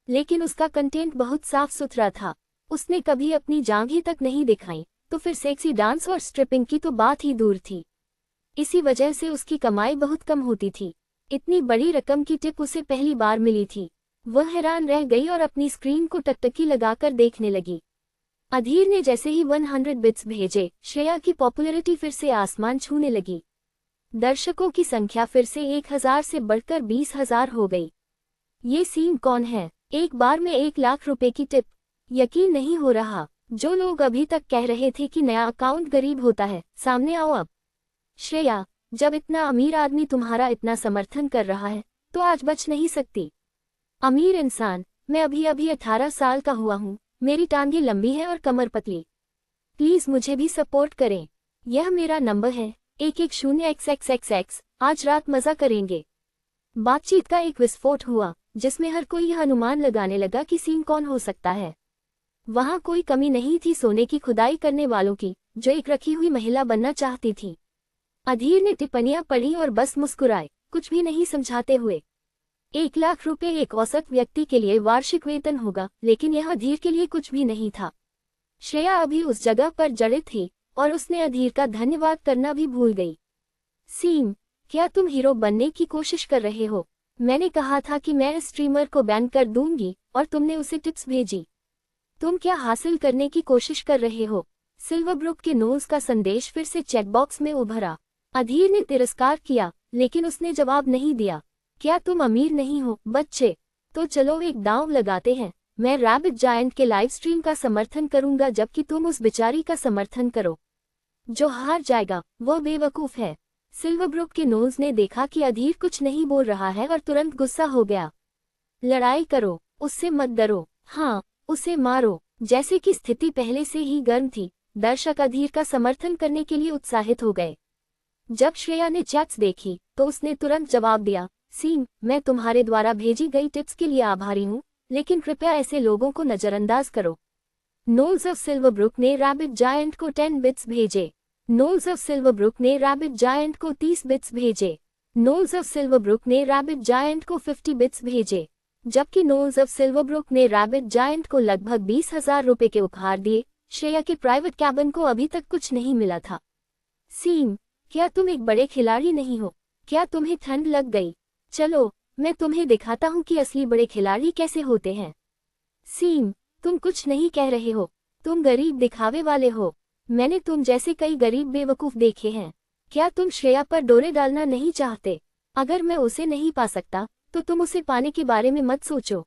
लेकिन उसका कंटेंट बहुत साफ सुथरा था। उसने कभी अपनी जांघें तक नहीं दिखाई, तो फिर सेक्सी डांस और स्ट्रिपिंग की तो बात ही दूर थी। इसी वजह से उसकी कमाई बहुत कम होती थी। इतनी बड़ी रकम की टिप उसे पहली बार मिली थी। वह हैरान रह गई और अपनी स्क्रीन को टकटकी लगाकर देखने लगी। अधीर ने जैसे ही 100 बिट्स भेजे, श्रेया की पॉपुलैरिटी फिर से आसमान छूने लगी। दर्शकों की संख्या फिर से 1000 से बढ़कर 20,000 हो गई। ये सीन कौन है? एक बार में 1 लाख रुपए की टिप? यकीन नहीं हो रहा। जो लोग अभी तक कह रहे थे कि नया अकाउंट गरीब होता है, सामने आओ अब। श्रेया, जब इतना अमीर आदमी तुम्हारा इतना समर्थन कर रहा है तो आज बच नहीं सकती। अमीर इंसान, मैं अभी 18 साल का हुआ हूँ, मेरी टांगें लंबी है और कमर पतली। प्लीज मुझे भी सपोर्ट करें। यह मेरा नंबर है 110XXXX। आज रात मजा करेंगे। बातचीत का एक विस्फोट हुआ जिसमें हर कोई यह अनुमान लगाने लगा कि सीन कौन हो सकता है। वहां कोई कमी नहीं थी सोने की खुदाई करने वालों की, जो एक रखी हुई महिला बनना चाहती थी। अधीर ने टिप्पणियां पढ़ी और बस मुस्कुराए, कुछ भी नहीं समझाते हुए। 1 लाख रुपए एक औसत व्यक्ति के लिए वार्षिक वेतन होगा, लेकिन यह अधीर के लिए कुछ भी नहीं था। श्रेया अभी उस जगह पर जड़ित थी और उसने अधीर का धन्यवाद करना भी भूल गई। सीम, क्या तुम हीरो बनने की कोशिश कर रहे हो? मैंने कहा था कि मैं इस स्ट्रीमर को बैन कर दूंगी और तुमने उसे टिप्स भेजी। तुम क्या हासिल करने की कोशिश कर रहे हो? सिल्वरब्रुक के नोज का संदेश फिर से चैटबॉक्स में उभरा। अधीर ने तिरस्कार किया, लेकिन उसने जवाब नहीं दिया। क्या तुम अमीर नहीं हो बच्चे? तो चलो एक दांव लगाते हैं। मैं रैबिट जायंट के लाइव स्ट्रीम का समर्थन करूंगा, जबकि तुम उस बेचारी का समर्थन करो। जो हार जाएगा वह बेवकूफ है। सिल्वरब्रुक के नोज ने देखा कि अधीर कुछ नहीं बोल रहा है और तुरंत गुस्सा हो गया। लड़ाई करो, उससे मत डरो। हाँ, उसे मारो। जैसे कि स्थिति पहले से ही गर्म थी, दर्शक अधीर का समर्थन करने के लिए उत्साहित हो गए। जब श्रेया ने चैट्स देखी तो उसने तुरंत जवाब दिया, सीन, मैं तुम्हारे द्वारा भेजी गई टिप्स के लिए आभारी हूँ, लेकिन कृपया ऐसे लोगों को नजरअंदाज करो। नोल्स ऑफ सिल्वरब्रुक ने रैबिट जायंट को 10 बिट्स भेजे। नोल्स ऑफ सिल्वरब्रुक ने रैबिट जायंट को 30 बिट्स भेजे। नोल्स ऑफ सिल्वरब्रुक ने रैबिट जायंट को 50 बिट्स भेजे, जबकि नोल्स ऑफ सिल्वरब्रुक ने रैबिट जायंट को लगभग 20,000 रुपए के उपहार दिए। श्रेया के प्राइवेट कैबिन को अभी तक कुछ नहीं मिला था। सीम, क्या तुम एक बड़े खिलाड़ी नहीं हो? क्या तुम्हें ठंड लग गई? चलो, मैं तुम्हें दिखाता हूँ कि असली बड़े खिलाड़ी कैसे होते हैं। सीम, तुम कुछ नहीं कह रहे हो, तुम गरीब दिखावे वाले हो। मैंने तुम जैसे कई गरीब बेवकूफ देखे हैं। क्या तुम श्रेया पर डोरे डालना नहीं चाहते? अगर मैं उसे नहीं पा सकता तो तुम उसे पाने के बारे में मत सोचो।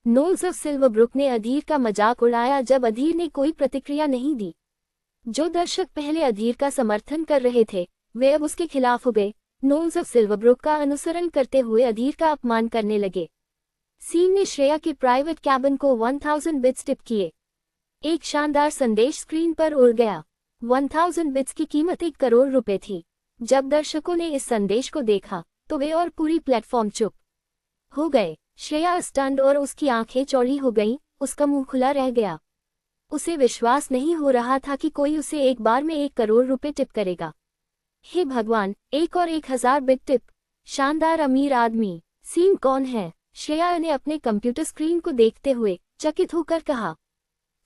नोल्स ऑफ सिल्वरब्रुक ने अधीर का मजाक उड़ाया जब अधीर ने कोई प्रतिक्रिया नहीं दी। जो दर्शक पहले अधीर का समर्थन कर रहे थे वे अब उसके खिलाफ हो गए। नोल्स ऑफ सिल्वरब्रुक का अनुसरण करते हुए अधीर का अपमान करने लगे। सीन ने श्रेया के प्राइवेट कैबिन को 1000 बिट्स टिप किए। एक शानदार संदेश स्क्रीन पर उड़ गया। 1000 बिट्स की कीमत 1 करोड़ रुपए थी। जब दर्शकों ने इस संदेश को देखा तो वे और पूरी प्लेटफॉर्म चुप हो गए। श्रेया स्टन्ड और उसकी आंखें चौड़ी हो गईं, उसका मुंह खुला रह गया। उसे विश्वास नहीं हो रहा था कि कोई उसे एक बार में 1 करोड़ रुपए टिप करेगा। हे भगवान, 1 और 1000 बिट टिप। शानदार अमीर आदमी। सीन कौन है? श्रेया ने अपने कंप्यूटर स्क्रीन को देखते हुए चकित होकर कहा।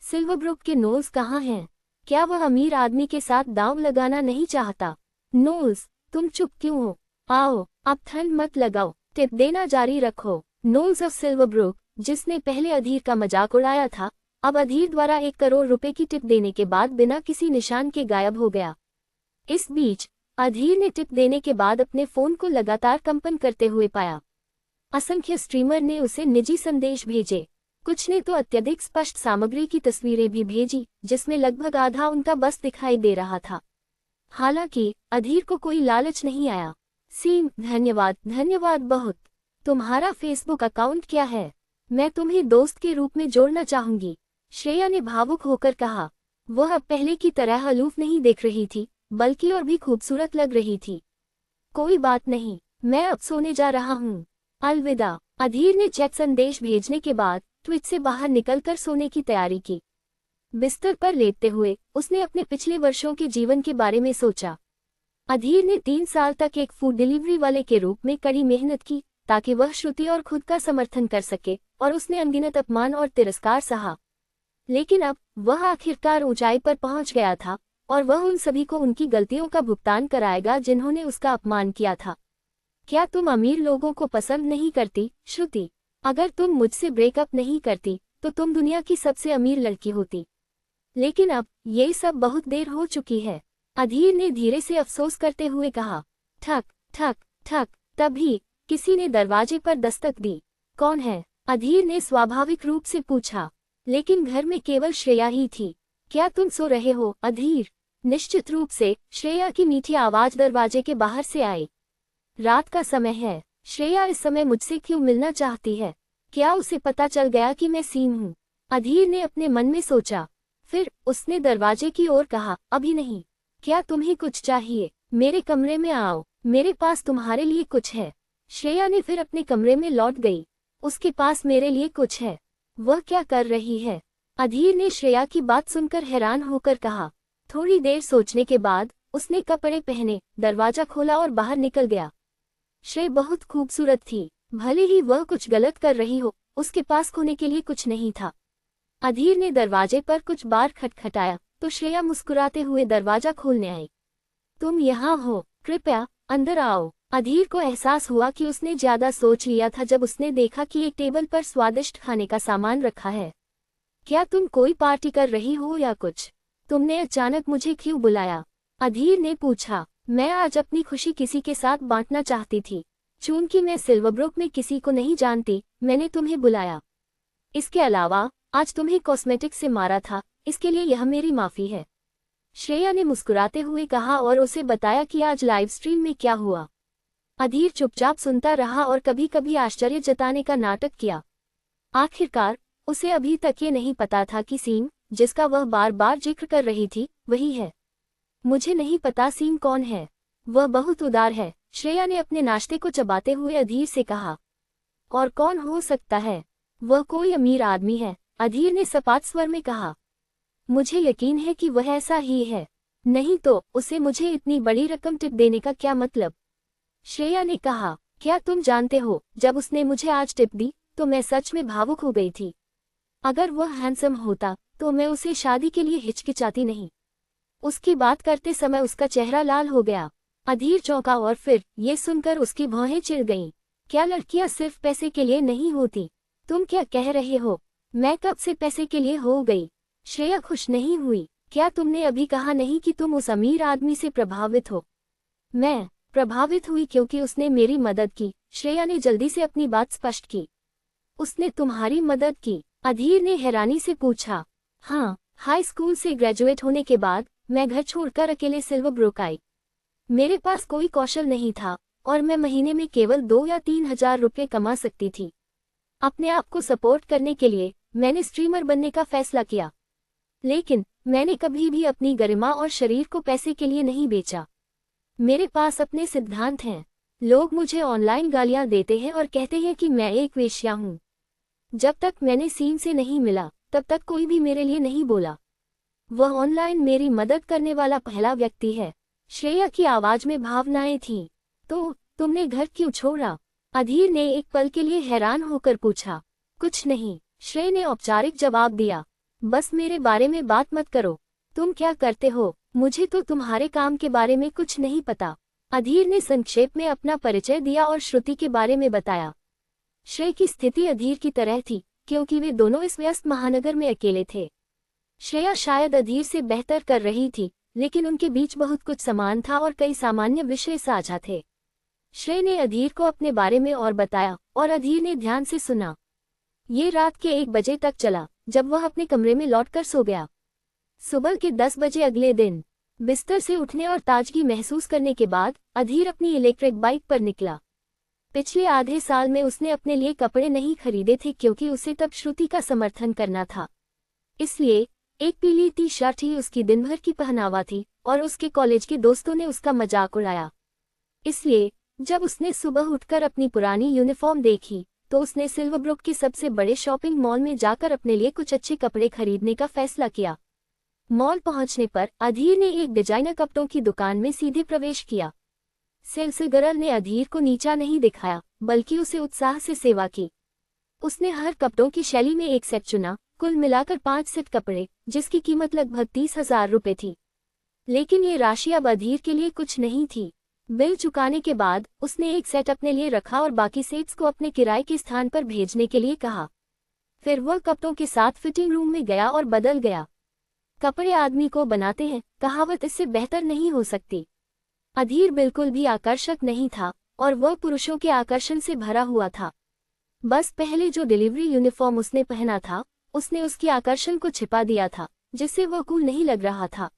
सिल्वरब्रुक के नोल्स कहाँ हैं? क्या वह अमीर आदमी के साथ दांव लगाना नहीं चाहता? नोल्स, तुम चुप क्यों हो? आओ, अब ठंड मत लगाओ, टिप देना जारी रखो। नोल्स ऑफ सिल्वरब्रुक, जिसने पहले अधीर का मजाक उड़ाया था, अब अधीर द्वारा 1 करोड़ रुपए की टिप देने के बाद बिना किसी निशान के गायब हो गया। इस बीच अधीर ने टिप देने के बाद अपने फोन को लगातार कंपन करते हुए पाया। असंख्य स्ट्रीमर ने उसे निजी संदेश भेजे। कुछ ने तो अत्यधिक स्पष्ट सामग्री की तस्वीरें भी भेजी जिसमें लगभग आधा उनका बस दिखाई दे रहा था। हालांकि अधीर को कोई लालच नहीं आया। सीन, धन्यवाद बहुत। तुम्हारा फेसबुक अकाउंट क्या है? मैं तुम्हें दोस्त के रूप में जोड़ना चाहूंगी, श्रेया ने भावुक होकर कहा। वह अब पहले की तरह अलूफ नहीं दिख रही थी, बल्कि और भी खूबसूरत लग रही थी। कोई बात नहीं, मैं अब सोने जा रहा हूँ। अलविदा। अधीर ने चैट संदेश भेजने के बाद ट्विच से बाहर निकलकर सोने की तैयारी की। बिस्तर पर लेटते हुए उसने अपने पिछले वर्षों के जीवन के बारे में सोचा। अधीर ने 3 साल तक एक फूड डिलीवरी वाले के रूप में कड़ी मेहनत की ताकि वह श्रुति और खुद का समर्थन कर सके, और उसने अनगिनत अपमान और तिरस्कार सहा। लेकिन अब वह आखिरकार ऊंचाई पर पहुंच गया था और वह उन सभी को उनकी गलतियों का भुगतान कराएगा जिन्होंने उसका अपमान किया था। क्या तुम अमीर लोगों को पसंद नहीं करती, श्रुति? अगर तुम मुझसे ब्रेकअप नहीं करती तो तुम दुनिया की सबसे अमीर लड़की होती। लेकिन अब ये सब बहुत देर हो चुकी है, अधीर ने धीरे से अफसोस करते हुए कहा। ठक ठक ठक। तभी किसी ने दरवाजे पर दस्तक दी। कौन है? अधीर ने स्वाभाविक रूप से पूछा। लेकिन घर में केवल श्रेया ही थी। क्या तुम सो रहे हो, अधीर? निश्चित रूप से श्रेया की मीठी आवाज दरवाजे के बाहर से आई। रात का समय है। श्रेया इस समय मुझसे क्यों मिलना चाहती है? क्या उसे पता चल गया कि मैं सीन हूँ? अधीर ने अपने मन में सोचा। फिर उसने दरवाजे की ओर कहा, अभी नहीं। क्या तुम्हें कुछ चाहिए? मेरे कमरे में आओ, मेरे पास तुम्हारे लिए कुछ है। श्रेया ने फिर अपने कमरे में लौट गई। उसके पास मेरे लिए कुछ है। वह क्या कर रही है? अधीर ने श्रेया की बात सुनकर हैरान होकर कहा। थोड़ी देर सोचने के बाद उसने कपड़े पहने, दरवाजा खोला और बाहर निकल गया। श्रेया बहुत खूबसूरत थी। भले ही वह कुछ गलत कर रही हो, उसके पास खोने के लिए कुछ नहीं था। अधीर ने दरवाजे पर कुछ बार खटखटाया तो श्रेया मुस्कुराते हुए दरवाजा खोलने आई। तुम यहाँ हो, कृपया अंदर आओ। अधीर को एहसास हुआ कि उसने ज्यादा सोच लिया था जब उसने देखा कि एक टेबल पर स्वादिष्ट खाने का सामान रखा है। क्या तुम कोई पार्टी कर रही हो या कुछ? तुमने अचानक मुझे क्यों बुलाया? अधीर ने पूछा। मैं आज अपनी खुशी किसी के साथ बांटना चाहती थी। चूंकि मैं सिल्वरब्रुक में किसी को नहीं जानती, मैंने तुम्हें बुलाया। इसके अलावा आज तुम्हें कॉस्मेटिक से मारा था, इसके लिए यह मेरी माफी है, श्रेया ने मुस्कुराते हुए कहा और उसे बताया कि आज लाइव स्ट्रीम में क्या हुआ। अधीर चुपचाप सुनता रहा और कभी कभी आश्चर्य जताने का नाटक किया। आखिरकार उसे अभी तक ये नहीं पता था कि सीन, जिसका वह बार बार जिक्र कर रही थी, वही है। मुझे नहीं पता सीन कौन है। वह बहुत उदार है, श्रेया ने अपने नाश्ते को चबाते हुए अधीर से कहा। और कौन हो सकता है? वह कोई अमीर आदमी है, अधीर ने सपाट स्वर में कहा। मुझे यकीन है कि वह ऐसा ही है, नहीं तो उसे मुझे इतनी बड़ी रकम टिप देने का क्या मतलब? श्रेया ने कहा। क्या तुम जानते हो, जब उसने मुझे आज टिप दी तो मैं सच में भावुक हो गई थी। अगर वह हैंडसम होता तो मैं उसे शादी के लिए हिचकिचाती नहीं। उसकी बात करते समय उसका चेहरा लाल हो गया। अधीर चौंका और फिर ये सुनकर उसकी भौहें चिढ़ गईं। क्या लड़कियां सिर्फ पैसे के लिए नहीं होती? तुम क्या कह रहे हो? मैं कब से पैसे के लिए हो गई? श्रेया खुश नहीं हुई। क्या तुमने अभी कहा नहीं कि तुम उस अमीर आदमी से प्रभावित हो? मैं प्रभावित हुई क्योंकि उसने मेरी मदद की। श्रेया ने जल्दी से अपनी बात स्पष्ट की। उसने तुम्हारी मदद की? अधीर ने हैरानी से पूछा। हाँ, हाई स्कूल से ग्रेजुएट होने के बाद मैं घर छोड़कर अकेले सिल्वरब्रुक आई। मेरे पास कोई कौशल नहीं था और मैं महीने में केवल 2 या 3 हजार रुपये कमा सकती थी। अपने आप को सपोर्ट करने के लिए मैंने स्ट्रीमर बनने का फैसला किया। लेकिन मैंने कभी भी अपनी गरिमा और शरीर को पैसे के लिए नहीं बेचा। मेरे पास अपने सिद्धांत हैं। लोग मुझे ऑनलाइन गालियां देते हैं और कहते हैं कि मैं एक वेश्या हूं। जब तक मैंने सीन से नहीं मिला तब तक कोई भी मेरे लिए नहीं बोला। वह ऑनलाइन मेरी मदद करने वाला पहला व्यक्ति है। श्रेया की आवाज में भावनाएं थीं। तो तुमने घर क्यों छोड़ा? अधीर ने एक पल के लिए हैरान होकर पूछा। कुछ नहीं, श्रेया ने औपचारिक जवाब दिया। बस मेरे बारे में बात मत करो। तुम क्या करते हो? मुझे तो तुम्हारे काम के बारे में कुछ नहीं पता। अधीर ने संक्षेप में अपना परिचय दिया और श्रुति के बारे में बताया। श्रेया की स्थिति अधीर की तरह थी क्योंकि वे दोनों इस व्यस्त महानगर में अकेले थे। श्रेया शायद अधीर से बेहतर कर रही थी, लेकिन उनके बीच बहुत कुछ समान था और कई सामान्य विषय साझा थे। श्रेया ने अधीर को अपने बारे में और बताया और अधीर ने ध्यान से सुना। ये रात के 1 बजे तक चला, जब वह अपने कमरे में लौटकर सो गया। सुबह के 10 बजे अगले दिन बिस्तर से उठने और ताजगी महसूस करने के बाद अधीर अपनी इलेक्ट्रिक बाइक पर निकला। पिछले आधे साल में उसने अपने लिए कपड़े नहीं खरीदे थे क्योंकि उसे तब श्रुति का समर्थन करना था। इसलिए एक पीली टी शर्ट ही उसकी दिनभर की पहनावा थी और उसके कॉलेज के दोस्तों ने उसका मजाक उड़ाया। इसलिए जब उसने सुबह उठकर अपनी पुरानी यूनिफॉर्म देखी तो उसने सिल्वरब्रुक के सबसे बड़े शॉपिंग मॉल में जाकर अपने लिए कुछ अच्छे कपड़े खरीदने का फैसला किया। मॉल पहुंचने पर अधीर ने एक डिजाइनर कपड़ों की दुकान में सीधे प्रवेश किया। सेल्स गर्ल ने अधीर को नीचा नहीं दिखाया, बल्कि उसे उत्साह से सेवा की। उसने हर कपड़ों की शैली में एक सेट चुना, कुल मिलाकर 5 सेट कपड़े, जिसकी कीमत लगभग 30,000 रुपये थी। लेकिन ये राशि अब अधीर के लिए कुछ नहीं थी। बिल चुकाने के बाद उसने एक सेट अपने लिए रखा और बाकी सेट्स को अपने किराए के स्थान पर भेजने के लिए कहा। फिर वह कपड़ों के साथ फिटिंग रूम में गया और बदल गया। कपड़े आदमी को बनाते हैं, कहावत इससे बेहतर नहीं हो सकती। अधीर बिल्कुल भी आकर्षक नहीं था और वह पुरुषों के आकर्षण से भरा हुआ था। बस पहले जो डिलीवरी यूनिफॉर्म उसने पहना था उसने उसकी आकर्षण को छिपा दिया था, जिससे वह कूल नहीं लग रहा था।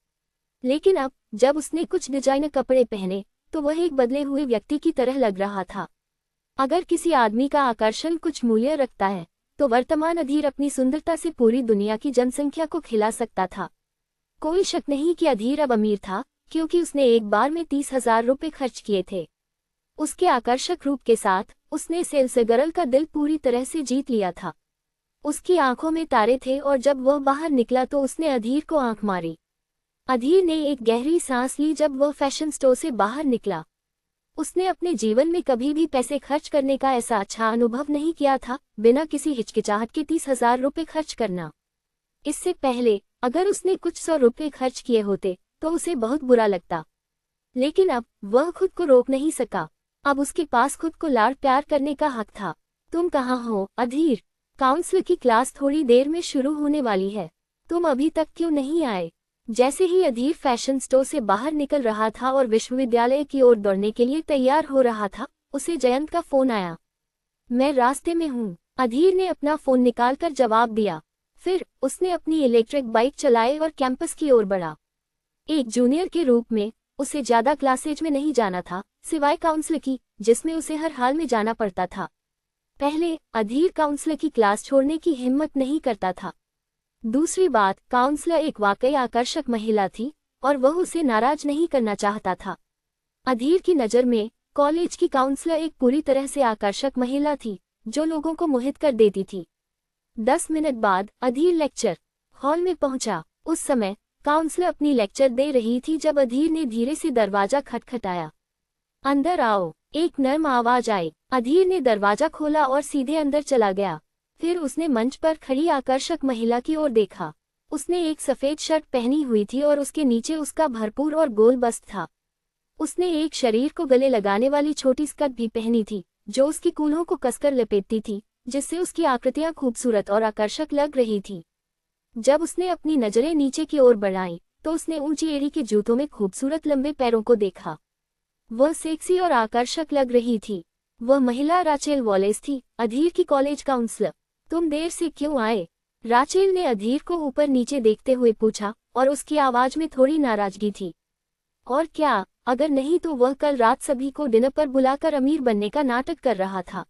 लेकिन अब जब उसने कुछ डिजाइनर कपड़े पहने तो वह एक बदले हुए व्यक्ति की तरह लग रहा था। अगर किसी आदमी का आकर्षण कुछ मूल्य रखता है तो वर्तमान अधीर अपनी सुंदरता से पूरी दुनिया की जनसंख्या को खिला सकता था। कोई शक नहीं कि अधीर अब अमीर था क्योंकि उसने एक बार में 30,000 रुपये खर्च किए थे। उसके आकर्षक रूप के साथ उसने सेल्स गर्ल का दिल पूरी तरह से जीत लिया था। उसकी आंखों में तारे थे और जब वह बाहर निकला तो उसने अधीर को आंख मारी। अधीर ने एक गहरी सांस ली जब वह फैशन स्टोर से बाहर निकला। उसने अपने जीवन में कभी भी पैसे खर्च करने का ऐसा अच्छा अनुभव नहीं किया था, बिना किसी हिचकिचाहट के 30,000 रुपये खर्च करना। इससे पहले अगर उसने कुछ 100 रुपये खर्च किए होते तो उसे बहुत बुरा लगता, लेकिन अब वह खुद को रोक नहीं सका। अब उसके पास खुद को लाड़ प्यार करने का हक था। तुम कहाँ हो अधीर? काउंसलर की क्लास थोड़ी देर में शुरू होने वाली है, तुम अभी तक क्यों नहीं आए? जैसे ही अधीर फैशन स्टोर से बाहर निकल रहा था और विश्वविद्यालय की ओर दौड़ने के लिए तैयार हो रहा था, उसे जयंत का फोन आया। मैं रास्ते में हूँ, अधीर ने अपना फोन निकालकर जवाब दिया। फिर उसने अपनी इलेक्ट्रिक बाइक चलाई और कैंपस की ओर बढ़ा। एक जूनियर के रूप में उसे ज्यादा क्लासेज में नहीं जाना था, सिवाय काउंसलर की, जिसमें उसे हर हाल में जाना पड़ता था। पहले अधीर काउंसलर की क्लास छोड़ने की हिम्मत नहीं करता था। दूसरी बात, काउंसलर एक वाकई आकर्षक महिला थी और वह उसे नाराज नहीं करना चाहता था। अधीर की नज़र में कॉलेज की काउंसलर एक पूरी तरह से आकर्षक महिला थी जो लोगों को मोहित कर देती थी। 10 मिनट बाद अधीर लेक्चर हॉल में पहुंचा। उस समय काउंसलर अपनी लेक्चर दे रही थी जब अधीर ने धीरे से दरवाजा खटखटाया। अंदर आओ, एक नर्म आवाज आई। अधीर ने दरवाजा खोला और सीधे अंदर चला गया। फिर उसने मंच पर खड़ी आकर्षक महिला की ओर देखा। उसने एक सफेद शर्ट पहनी हुई थी और उसके नीचे उसका भरपूर और गोल बस्ट था। उसने एक शरीर को गले लगाने वाली छोटी स्कर्ट भी पहनी थी जो उसकी कूल्हों को कसकर लपेटती थी, जिससे उसकी आकृतियां खूबसूरत और आकर्षक लग रही थी। जब उसने अपनी नजरें नीचे की ओर बढ़ाई तो उसने ऊंची एड़ी के जूतों में खूबसूरत लंबे पैरों को देखा। वह सेक्सी और आकर्षक लग रही थी। वह महिला राचेल वॉलेस थी, अधीर की कॉलेज काउंसलर। तुम देर से क्यों आए? राचेल ने अधीर को ऊपर नीचे देखते हुए पूछा और उसकी आवाज में थोड़ी नाराजगी थी। और क्या, अगर नहीं तो वह कल रात सभी को डिनर पर बुलाकर अमीर बनने का नाटक कर रहा था।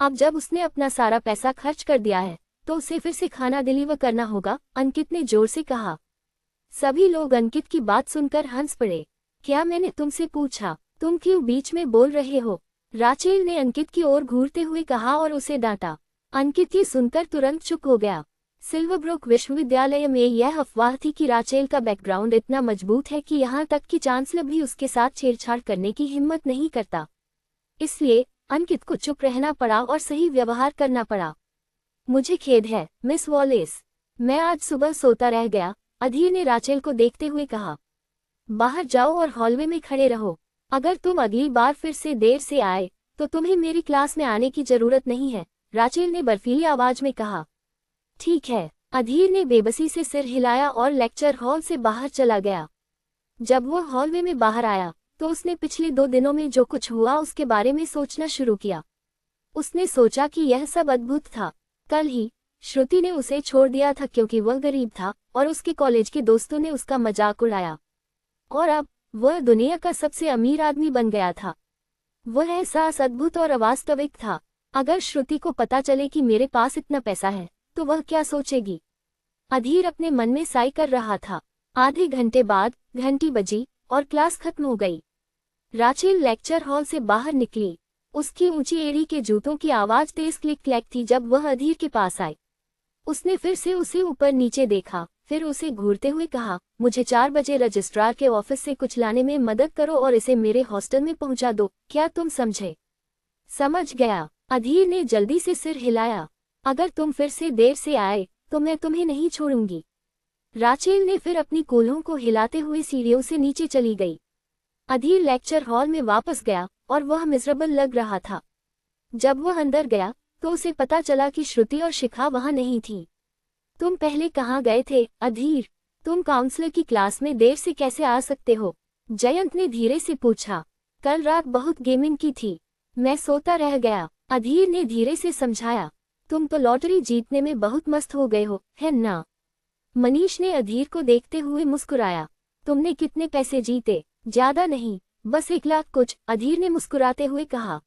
अब जब उसने अपना सारा पैसा खर्च कर दिया है तो उसे फिर से खाना डिलीवर करना होगा, अंकित ने जोर से कहा। सभी लोग अंकित की बात सुनकर हंस पड़े। क्या मैंने तुमसे पूछा? तुम क्यों बीच में बोल रहे हो? राचेल ने अंकित की ओर घूरते हुए कहा और उसे डांटा। अंकित ये सुनकर तुरंत चुप हो गया। सिल्वरब्रुक विश्वविद्यालय में यह अफवाह थी कि राचेल का बैकग्राउंड इतना मजबूत है कि यहाँ तक कि चांसलर भी उसके साथ छेड़छाड़ करने की हिम्मत नहीं करता। इसलिए अंकित को चुप रहना पड़ा और सही व्यवहार करना पड़ा। मुझे खेद है मिस वॉलेस, मैं आज सुबह सोता रह गया, अधीर ने राचेल को देखते हुए कहा। बाहर जाओ और हॉलवे में खड़े रहो। अगर तुम अगली बार फिर से देर से आए तो तुम्हें मेरी क्लास में आने की जरूरत नहीं है, राचेल ने बर्फीली आवाज में कहा। ठीक है, अधीर ने बेबसी से सिर हिलाया और लेक्चर हॉल से बाहर चला गया। जब वो हॉलवे में बाहर आया तो उसने पिछले 2 दिनों में जो कुछ हुआ उसके बारे में सोचना शुरू किया। उसने सोचा कि यह सब अद्भुत था। कल ही श्रुति ने उसे छोड़ दिया था क्योंकि वह गरीब था और उसके कॉलेज के दोस्तों ने उसका मजाक उड़ाया। और अब वह दुनिया का सबसे अमीर आदमी बन गया था। वह एहसास अद्भुत और अवास्तविक था। अगर श्रुति को पता चले कि मेरे पास इतना पैसा है तो वह क्या सोचेगी? अधीर अपने मन में साई कर रहा था। आधे घंटे बाद घंटी बजी और क्लास खत्म हो गई। राचेल लेक्चर हॉल से बाहर निकली। उसकी ऊंची एड़ी के जूतों की आवाज तेज क्लिक क्लैक थी जब वह अधीर के पास आई। उसने फिर से उसे ऊपर नीचे देखा, फिर उसे घूरते हुए कहा, मुझे 4 बजे रजिस्ट्रार के ऑफिस से कुछ लाने में मदद करो और इसे मेरे हॉस्टल में पहुंचा दो। क्या तुम समझे? समझ गया, अधीर ने जल्दी से सिर हिलाया। अगर तुम फिर से देर से आए तो मैं तुम्हें नहीं छोड़ूंगी। राचेल ने फिर अपनी कोल्हों को हिलाते हुए सीढ़ियों से नीचे चली गई। अधीर लेक्चर हॉल में वापस गया और वह मिजरेबल लग रहा था। जब वह अंदर गया तो उसे पता चला कि श्रुति और शिखा वहां नहीं थी। तुम पहले कहाँ गए थे अधीर? तुम काउंसलर की क्लास में देर से कैसे आ सकते हो? जयंत ने धीरे से पूछा। कल रात बहुत गेमिंग की थी, मैं सोता रह गया, अधीर ने धीरे से समझाया। तुम तो लॉटरी जीतने में बहुत मस्त हो गए हो, है ना? मनीष ने अधीर को देखते हुए मुस्कुराया। तुमने कितने पैसे जीते? ज्यादा नहीं, बस 1 लाख कुछ, अधीर ने मुस्कुराते हुए कहा।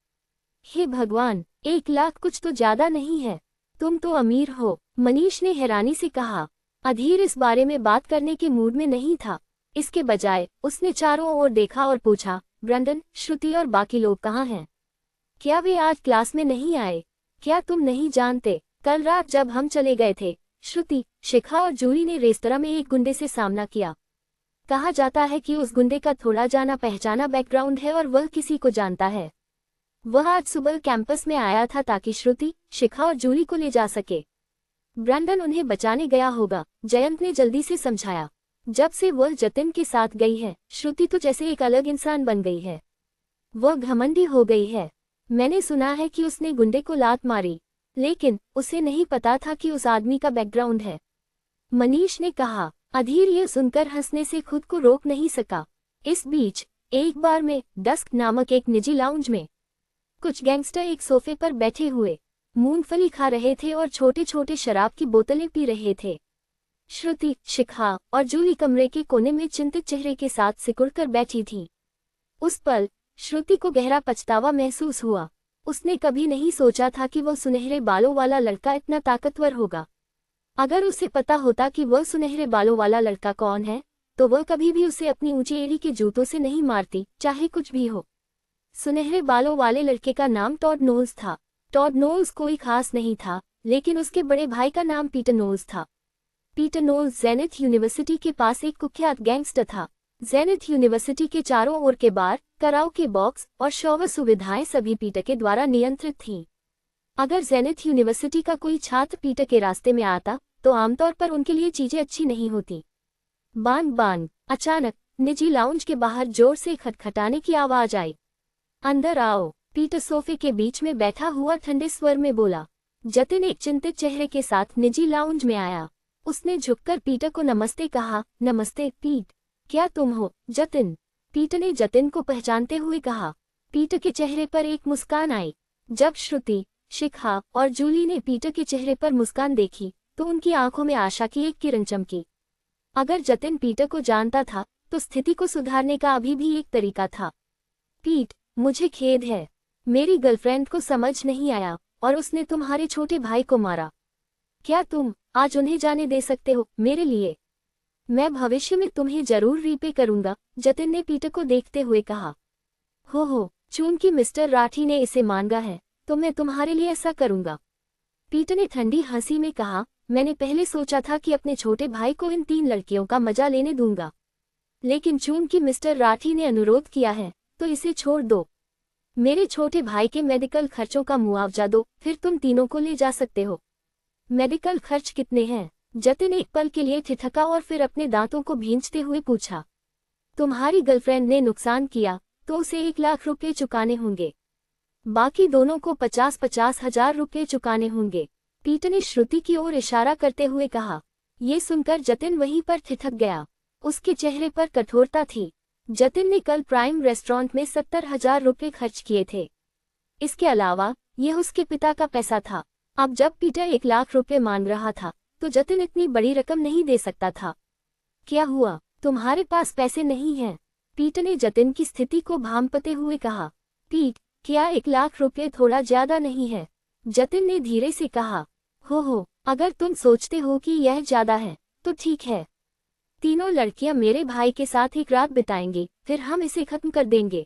हे भगवान, 1 लाख कुछ तो ज्यादा नहीं है। तुम तो अमीर हो, मनीष ने हैरानी से कहा। अधीर इस बारे में बात करने के मूड में नहीं था। इसके बजाय उसने चारों ओर देखा और पूछा, ब्रंडन, श्रुति और बाकी लोग कहाँ हैं? क्या वे आज क्लास में नहीं आए? क्या तुम नहीं जानते, कल रात जब हम चले गए थे, श्रुति, शिखा और जूली ने रेस्तरां में एक गुंडे से सामना किया। कहा जाता है कि उस गुंडे का थोड़ा जाना पहचाना बैकग्राउंड है और वह किसी को जानता है। वह आज सुबह कैंपस में आया था ताकि श्रुति, शिखा और जूली को ले जा सके। ब्रैंडन उन्हें बचाने गया होगा, जयंत ने जल्दी से समझाया। जब से वह जतिन के साथ गई है, श्रुति तो जैसे एक अलग इंसान बन गई है। वह घमंडी हो गई है। मैंने सुना है कि उसने गुंडे को लात मारी, लेकिन उसे नहीं पता था कि उस आदमी का बैकग्राउंड है, मनीष ने कहा। अधीर ये सुनकर हंसने से खुद को रोक नहीं सका। इस बीच एक बार में डस्क नामक एक निजी लाउंज में कुछ गैंगस्टर एक सोफे पर बैठे हुए मूंगफली खा रहे थे और छोटे छोटे शराब की बोतलें पी रहे थे। श्रुति, शिखा और जूली कमरे के कोने में चिंतित चेहरे के साथ सिकुड़कर बैठी थी। उस पल श्रुति को गहरा पछतावा महसूस हुआ। उसने कभी नहीं सोचा था कि वह सुनहरे बालों वाला लड़का इतना ताकतवर होगा। अगर उसे पता होता कि वह सुनहरे बालों वाला लड़का कौन है, तो वह कभी भी उसे अपनी ऊंची एड़ी के जूतों से नहीं मारती, चाहे कुछ भी हो। सुनहरे बालों वाले लड़के का नाम टॉड नोल्स था। टॉड नोल्स कोई खास नहीं था, लेकिन उसके बड़े भाई का नाम पीटर नोल्स था। पीटर नोल्स जेनिथ यूनिवर्सिटी के पास एक कुख्यात गैंगस्टर था। जेनिथ यूनिवर्सिटी के चारों ओर के बार, कराओके बॉक्स और शॉवर सुविधाएं सभी पीटर के द्वारा नियंत्रित थीं। अगर जेनिथ यूनिवर्सिटी का कोई छात्र पीटर के रास्ते में आता तो आमतौर पर उनके लिए चीजें अच्छी नहीं होती। बांग बांग, अचानक निजी लाउंज के बाहर जोर से खटखटाने की आवाज आई। अंदर आओ, पीटर सोफे के बीच में बैठा हुआ ठंडे स्वर में बोला। जतिन एक चिंतित चेहरे के साथ निजी लाउंज में आया। उसने झुककर पीटर को नमस्ते कहा। नमस्ते पीट, क्या तुम हो जतिन? पीटर ने जतिन को पहचानते हुए कहा। पीटर के चेहरे पर एक मुस्कान आई। जब श्रुति, शिखा और जूली ने पीटर के चेहरे पर मुस्कान देखी तो उनकी आंखों में आशा की एक किरण चमकी। अगर जतिन पीटर को जानता था तो स्थिति को सुधारने का अभी भी एक तरीका था। पीट, मुझे खेद है, मेरी गर्लफ्रेंड को समझ नहीं आया और उसने तुम्हारे छोटे भाई को मारा। क्या तुम आज उन्हें जाने दे सकते हो मेरे लिए? मैं भविष्य में तुम्हें जरूर रीपे करूंगा, जतिन ने पीटर को देखते हुए कहा। हो, चूंकि मिस्टर राठी ने इसे मांगा है तो मैं तुम्हारे लिए ऐसा करूंगा। पीटर ने ठंडी हंसी में कहा, मैंने पहले सोचा था कि अपने छोटे भाई को इन 3 लड़कियों का मजा लेने दूंगा, लेकिन चूंकि मिस्टर राठी ने अनुरोध किया है तो इसे छोड़ दो। मेरे छोटे भाई के मेडिकल खर्चों का मुआवजा दो, फिर तुम तीनों को ले जा सकते हो। मेडिकल खर्च कितने हैं? जतिन एक पल के लिए ठिठका और फिर अपने दांतों को भींचते हुए पूछा। तुम्हारी गर्लफ्रेंड ने नुकसान किया तो उसे 1 लाख रुपए चुकाने होंगे, बाकी दोनों को 50-50 हजार रुपए चुकाने होंगे। पीटर ने श्रुति की ओर इशारा करते हुए कहा। ये सुनकर जतिन वहीं पर ठिठक गया। उसके चेहरे पर कठोरता थी। जतिन ने कल प्राइम रेस्टोरेंट में 70,000 रुपए खर्च किए थे। इसके अलावा यह उसके पिता का पैसा था। अब जब पीटर 1 लाख रुपए मांग रहा था तो जतिन इतनी बड़ी रकम नहीं दे सकता था। क्या हुआ, तुम्हारे पास पैसे नहीं हैं? पीटर ने जतिन की स्थिति को भांपते हुए कहा। पीट, क्या 1 लाख रुपए थोड़ा ज्यादा नहीं है? जतिन ने धीरे से कहा। हो, अगर तुम सोचते हो कि यह ज्यादा है तो ठीक है। तीनों लड़कियां मेरे भाई के साथ एक रात बिताएंगी, फिर हम इसे खत्म कर देंगे।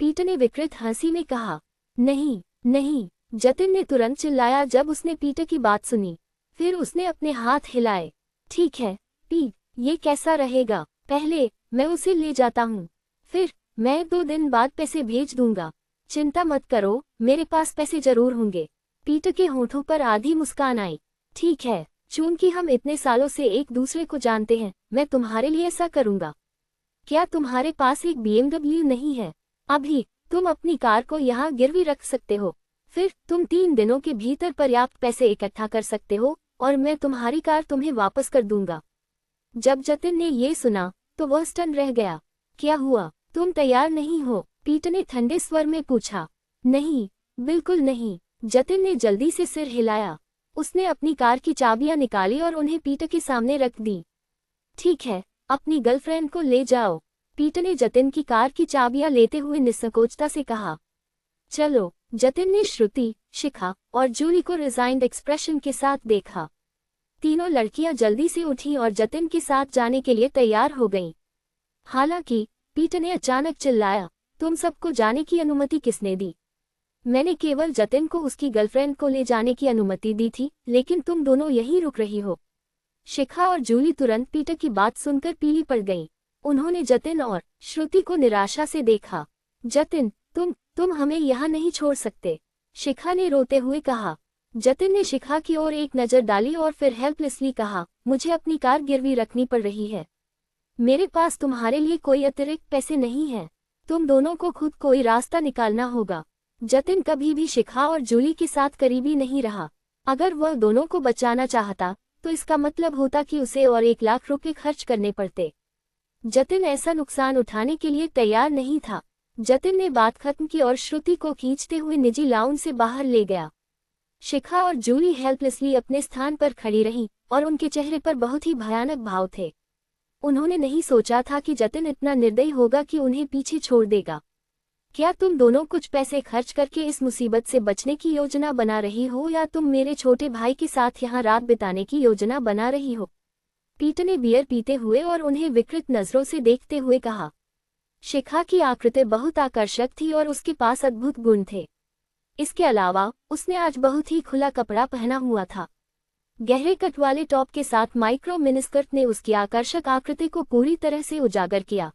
पीटर ने विकृत हंसी में कहा। नहीं, जतिन ने तुरंत चिल्लाया जब उसने पीटर की बात सुनी। फिर उसने अपने हाथ हिलाए। ठीक है पीट, ये कैसा रहेगा? पहले मैं उसे ले जाता हूँ, फिर मैं 2 दिन बाद पैसे भेज दूंगा। चिंता मत करो, मेरे पास पैसे जरूर होंगे। पीटर के होठों पर आधी मुस्कान आई। ठीक है, चूंकि हम इतने सालों से एक दूसरे को जानते हैं, मैं तुम्हारे लिए ऐसा करूंगा। क्या तुम्हारे पास एक BMW नहीं है? अभी तुम अपनी कार को यहाँ गिरवी रख सकते हो, फिर तुम 3 दिनों के भीतर पर्याप्त पैसे इकट्ठा कर सकते हो और मैं तुम्हारी कार तुम्हें वापस कर दूंगा। जब जतिन ने ये सुना तो वह स्टन रह गया। क्या हुआ, तुम तैयार नहीं हो? पीटर ने ठंडे स्वर में पूछा। नहीं, बिल्कुल नहीं। जतिन ने जल्दी से सिर हिलाया। उसने अपनी कार की चाबियां निकाली और उन्हें पीटर के सामने रख दी। ठीक है, अपनी गर्लफ्रेंड को ले जाओ। पीटर ने जतिन की कार की चाबियां लेते हुए निस्संकोचता से कहा। चलो। जतिन ने श्रुति, शिखा और जूली को रिजाइंड एक्सप्रेशन के साथ देखा। तीनों लड़कियां जल्दी से उठी और जतिन के साथ जाने के लिए तैयार हो गईं। हालांकि पीटर ने अचानक चिल्लाया, तुम सबको जाने की अनुमति किसने दी? मैंने केवल जतिन को उसकी गर्लफ्रेंड को ले जाने की अनुमति दी थी, लेकिन तुम दोनों यहीं रुक रही हो। शिखा और जूली तुरंत पीटर की बात सुनकर पीली पड़ गईं। उन्होंने जतिन और श्रुति को निराशा से देखा। जतिन, तुम हमें यहाँ नहीं छोड़ सकते, शिखा ने रोते हुए कहा। जतिन ने शिखा की ओर एक नज़र डाली और फिर हेल्पलेसली कहा, मुझे अपनी कार गिरवी रखनी पड़ रही है। मेरे पास तुम्हारे लिए कोई अतिरिक्त पैसे नहीं हैं। तुम दोनों को खुद कोई रास्ता निकालना होगा। जतिन कभी भी शिखा और जूली के साथ करीबी नहीं रहा। अगर वह दोनों को बचाना चाहता तो इसका मतलब होता कि उसे और 1 लाख रुपए खर्च करने पड़ते। जतिन ऐसा नुकसान उठाने के लिए तैयार नहीं था। जतिन ने बात खत्म की और श्रुति को खींचते हुए निजी लाउंज से बाहर ले गया। शिखा और जूली हेल्पलेसली अपने स्थान पर खड़ी रहीं और उनके चेहरे पर बहुत ही भयानक भाव थे। उन्होंने नहीं सोचा था कि जतिन इतना निर्दयी होगा कि उन्हें पीछे छोड़ देगा। क्या तुम दोनों कुछ पैसे खर्च करके इस मुसीबत से बचने की योजना बना रही हो या तुम मेरे छोटे भाई के साथ यहाँ रात बिताने की योजना बना रही हो? पीटर ने बियर पीते हुए और उन्हें विकृत नजरों से देखते हुए कहा। शिखा की आकृति बहुत आकर्षक थी और उसके पास अद्भुत गुण थे। इसके अलावा उसने आज बहुत ही खुला कपड़ा पहना हुआ था। गहरे कट वाले टॉप के साथ माइक्रो मिनिस्कर्ट ने उसकी आकर्षक आकृति को पूरी तरह से उजागर किया।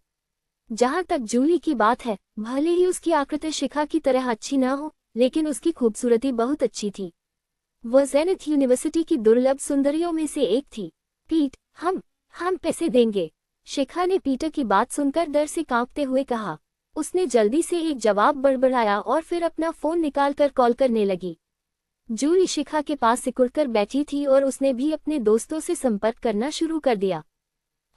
जहां तक जूली की बात है, भले ही उसकी आकृति शिखा की तरह अच्छी न हो, लेकिन उसकी खूबसूरती बहुत अच्छी थी। वह जेनिथ यूनिवर्सिटी की दुर्लभ सुंदरियों में से एक थी। पीट, हम पैसे देंगे, शिखा ने पीटर की बात सुनकर डर से कांपते हुए कहा। उसने जल्दी से एक जवाब बड़बड़ाया और फिर अपना फोन निकालकर कॉल करने लगी। जूली शिखा के पास सिकुड़कर बैठी थी और उसने भी अपने दोस्तों से संपर्क करना शुरू कर दिया।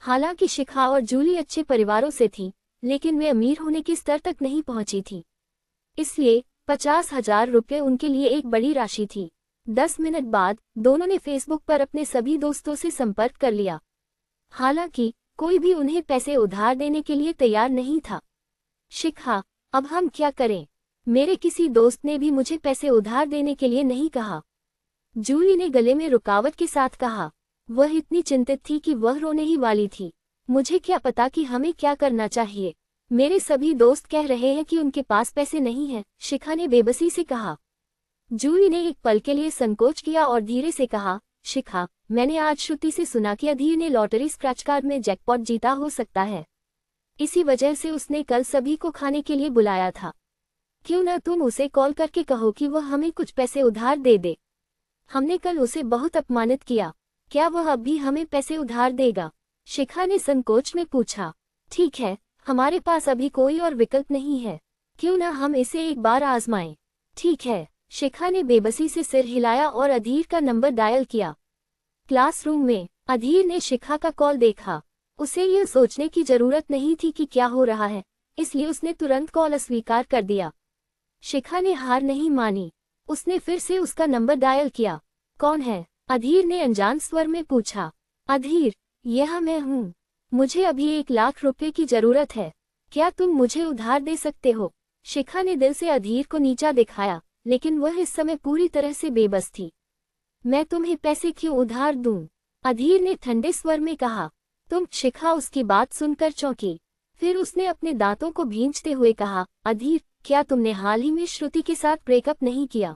हालांकि शिखा और जूली अच्छे परिवारों से थी, लेकिन वे अमीर होने के स्तर तक नहीं पहुंची थी। इसलिए 50,000 रुपये उनके लिए एक बड़ी राशि थी। 10 मिनट बाद दोनों ने फेसबुक पर अपने सभी दोस्तों से संपर्क कर लिया। हालांकि कोई भी उन्हें पैसे उधार देने के लिए तैयार नहीं था। शिखा, अब हम क्या करें? मेरे किसी दोस्त ने भी मुझे पैसे उधार देने के लिए नहीं कहा। जूली ने गले में रुकावट के साथ कहा। वह इतनी चिंतित थी कि वह रोने ही वाली थी। मुझे क्या पता कि हमें क्या करना चाहिए। मेरे सभी दोस्त कह रहे हैं कि उनके पास पैसे नहीं हैं, शिखा ने बेबसी से कहा। जूली ने एक पल के लिए संकोच किया और धीरे से कहा, शिखा, मैंने आज श्रुति से सुना कि अधीर ने लॉटरी स्क्रैच कार्ड में जैकपॉट जीता हो सकता है। इसी वजह से उसने कल सभी को खाने के लिए बुलाया था। क्यों न तुम उसे कॉल करके कहो कि वह हमें कुछ पैसे उधार दे दे। हमने कल उसे बहुत अपमानित किया। क्या वह अब भी हमें पैसे उधार देगा? शिखा ने संकोच में पूछा। ठीक है, हमारे पास अभी कोई और विकल्प नहीं है। क्यों न हम इसे एक बार आजमाएं? ठीक है, शिखा ने बेबसी से सिर हिलाया और अधीर का नंबर डायल किया। क्लासरूम में अधीर ने शिखा का कॉल देखा। उसे यह सोचने की जरूरत नहीं थी कि क्या हो रहा है, इसलिए उसने तुरंत कॉल अस्वीकार कर दिया। शिखा ने हार नहीं मानी। उसने फिर से उसका नंबर डायल किया। कौन है? अधीर ने अनजान स्वर में पूछा। अधीर, यह मैं हूँ। मुझे अभी 1 लाख रुपए की जरूरत है। क्या तुम मुझे उधार दे सकते हो? शिखा ने दिल से अधीर को नीचा दिखाया, लेकिन वह इस समय पूरी तरह से बेबस थी। मैं तुम्हें पैसे क्यों उधार दूं? अधीर ने ठंडे स्वर में कहा। शिखा उसकी बात सुनकर चौंकी। फिर उसने अपने दांतों को भींचते हुए कहा, अधीर, क्या तुमने हाल ही में श्रुति के साथ ब्रेकअप नहीं किया?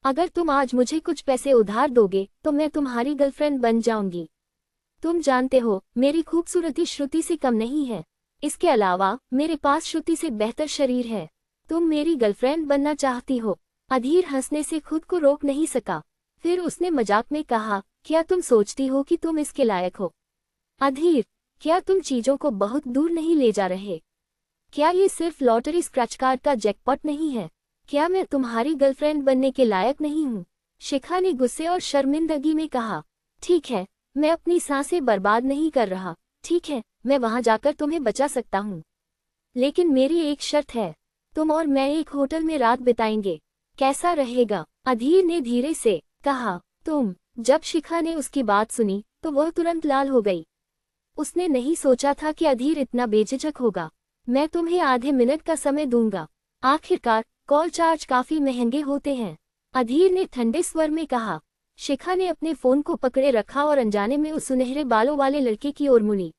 अगर तुम आज मुझे कुछ पैसे उधार दोगे तो मैं तुम्हारी गर्लफ्रेंड बन जाऊंगी। तुम जानते हो, मेरी खूबसूरती श्रुति से कम नहीं है। इसके अलावा मेरे पास श्रुति से बेहतर शरीर है। तुम मेरी गर्लफ्रेंड बनना चाहती हो? अधीर हंसने से खुद को रोक नहीं सका। फिर उसने मजाक में कहा, क्या तुम सोचती हो कि तुम इसके लायक हो? अधीर, क्या तुम चीजों को बहुत दूर नहीं ले जा रहे? क्या ये सिर्फ लॉटरी स्क्रैच कार्ड का जैकपॉट नहीं है? क्या मैं तुम्हारी गर्लफ्रेंड बनने के लायक नहीं हूँ? शिखा ने गुस्से और शर्मिंदगी में कहा। ठीक है, मैं अपनी सांसें बर्बाद नहीं कर रहा। ठीक है, मैं वहां जाकर तुम्हें बचा सकता हूँ। लेकिन मेरी एक शर्त है, तुम और मैं एक होटल में रात बिताएंगे। कैसा रहेगा? अधीर ने धीरे से कहा। जब शिखा ने उसकी बात सुनी तो वह तुरंत लाल हो गई। उसने नहीं सोचा था कि अधीर इतना बेझिझक होगा। मैं तुम्हें आधे मिनट का समय दूंगा। आखिरकार कॉल चार्ज काफी महंगे होते हैं, अधीर ने ठंडे स्वर में कहा। शिखा ने अपने फोन को पकड़े रखा और अनजाने में उस सुनहरे बालों वाले लड़के की ओर मुड़ी।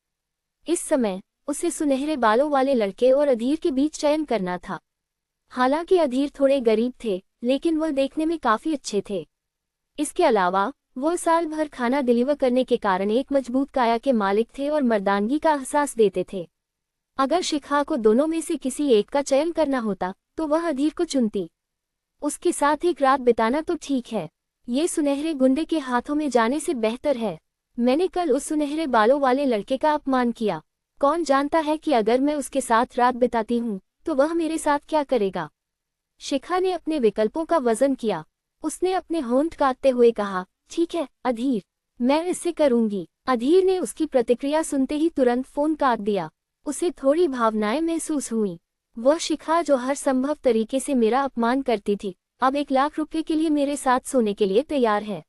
इस समय उसे सुनहरे बालों वाले लड़के और अधीर के बीच चयन करना था। हालांकि अधीर थोड़े गरीब थे, लेकिन वह देखने में काफी अच्छे थे। इसके अलावा वह साल भर खाना डिलीवर करने के कारण एक मजबूत काया के मालिक थे और मर्दानगी का एहसास देते थे। अगर शिखा को दोनों में से किसी एक का चयन करना होता तो वह अधीर को चुनती। उसके साथ एक रात बिताना तो ठीक है, ये सुनहरे गुंडे के हाथों में जाने से बेहतर है। मैंने कल उस सुनहरे बालों वाले लड़के का अपमान किया। कौन जानता है कि अगर मैं उसके साथ रात बिताती हूँ तो वह मेरे साथ क्या करेगा? शिखा ने अपने विकल्पों का वजन किया। उसने अपने होंठ काटते हुए कहा, ठीक है अधीर, मैं इससे करूंगी। अधीर ने उसकी प्रतिक्रिया सुनते ही तुरंत फोन काट दिया। उसे थोड़ी भावनाएं महसूस हुई। वह शिखा जो हर संभव तरीके से मेरा अपमान करती थी, अब 1 लाख रुपए के लिए मेरे साथ सोने के लिए तैयार है।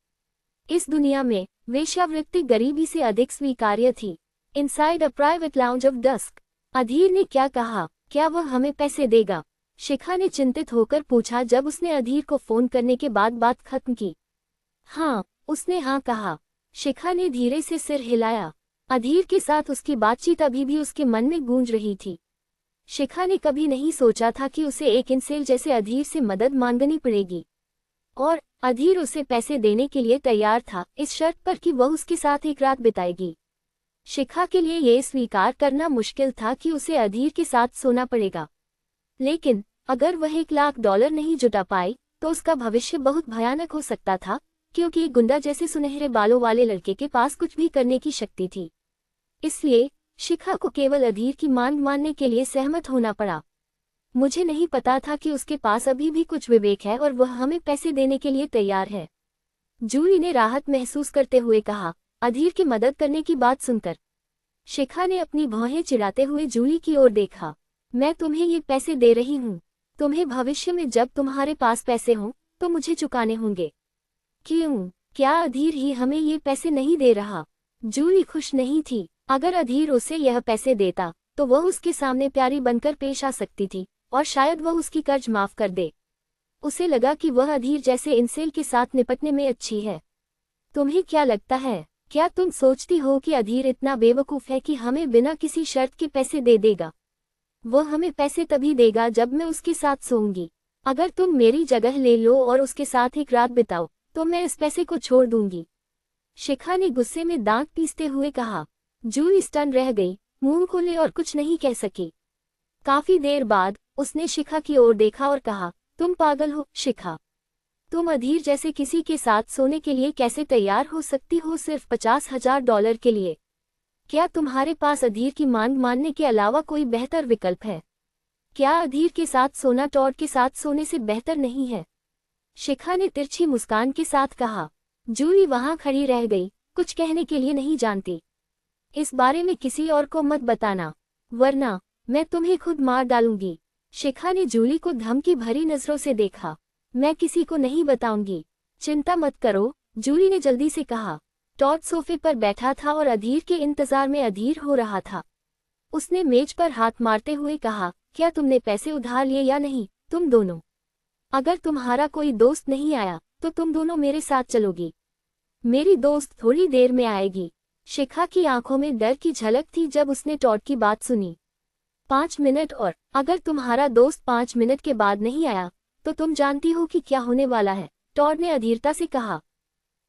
इस दुनिया में वेश्यावृत्ति गरीबी से अधिक स्वीकार्य थी। Inside a private lounge of dusk. Adhir ने क्या कहा? क्या वह हमें पैसे देगा? शिखा ने चिंतित होकर पूछा जब उसने अधीर को फोन करने के बाद बात खत्म की। हाँ, उसने हाँ कहा। शिखा ने धीरे से सिर हिलाया। अधीर के साथ उसकी बातचीत अभी भी उसके मन में गूंज रही थी। शिखा ने कभी नहीं सोचा था कि उसे एक इंसेल जैसे अधीर से मदद मांगनी पड़ेगी, और अधीर उसे पैसे देने के लिए तैयार था, इस शर्त पर कि वह उसके साथ एक रात बिताएगी। शिखा के लिए यह स्वीकार करना मुश्किल था कि उसे अधीर के साथ सोना पड़ेगा। लेकिन अगर वह $1 लाख नहीं जुटा पाई तो उसका भविष्य बहुत भयानक हो सकता था, क्योंकि एक गुंडा जैसे सुनहरे बालों वाले लड़के के पास कुछ भी करने की शक्ति थी। इसलिए शिखा को केवल अधीर की मांग मानने के लिए सहमत होना पड़ा। मुझे नहीं पता था कि उसके पास अभी भी कुछ विवेक है और वह हमें पैसे देने के लिए तैयार है। जूली ने राहत महसूस करते हुए कहा, अधीर की मदद करने की बात सुनकर। शिखा ने अपनी भौहें चिढ़ाते हुए जूली की ओर देखा। मैं तुम्हें ये पैसे दे रही हूँ। तुम्हें भविष्य में जब तुम्हारे पास पैसे हों तो मुझे चुकाने होंगे। क्यों? क्या अधीर ही हमें ये पैसे नहीं दे रहा? जूली खुश नहीं थी। अगर अधीर उसे यह पैसे देता तो वह उसके सामने प्यारी बनकर पेश आ सकती थी और शायद वह उसकी कर्ज माफ कर दे। उसे लगा कि वह अधीर जैसे इंसेल के साथ निपटने में अच्छी है। तुम्हें क्या लगता है? क्या तुम सोचती हो कि अधीर इतना बेवकूफ़ है कि हमें बिना किसी शर्त के पैसे दे देगा? वह हमें पैसे तभी देगा जब मैं उसके साथ सोऊंगी। अगर तुम मेरी जगह ले लो और उसके साथ एक रात बिताओ तो मैं इस पैसे को छोड़ दूंगी। शिखा ने गुस्से में दांत पीसते हुए कहा। जूली स्टन रह गई, मुंह खोले और कुछ नहीं कह सकी। काफी देर बाद उसने शिखा की ओर देखा और कहा, तुम पागल हो शिखा। तुम अधीर जैसे किसी के साथ सोने के लिए कैसे तैयार हो सकती हो सिर्फ $50,000 के लिए? क्या तुम्हारे पास अधीर की मांग मानने के अलावा कोई बेहतर विकल्प है? क्या अधीर के साथ सोना टॉड के साथ सोने से बेहतर नहीं है? शिखा ने तिरछी मुस्कान के साथ कहा। जूली वहां खड़ी रह गई, कुछ कहने के लिए नहीं जानती। इस बारे में किसी और को मत बताना, वरना मैं तुम्हें खुद मार डालूंगी। शिखा ने जूली को धमकी भरी नजरों से देखा। मैं किसी को नहीं बताऊंगी। चिंता मत करो, जूली ने जल्दी से कहा। टॉड सोफे पर बैठा था और अधीर के इंतजार में अधीर हो रहा था। उसने मेज पर हाथ मारते हुए कहा, क्या तुमने पैसे उधार लिए या नहीं, तुम दोनों? अगर तुम्हारा कोई दोस्त नहीं आया तो तुम दोनों मेरे साथ चलोगी। मेरी दोस्त थोड़ी देर में आएगी। शिखा की आंखों में डर की झलक थी जब उसने टॉड की बात सुनी। 5 मिनट और अगर तुम्हारा दोस्त 5 मिनट के बाद नहीं आया तो तुम जानती हो कि क्या होने वाला है, टॉड ने अधीरता से कहा।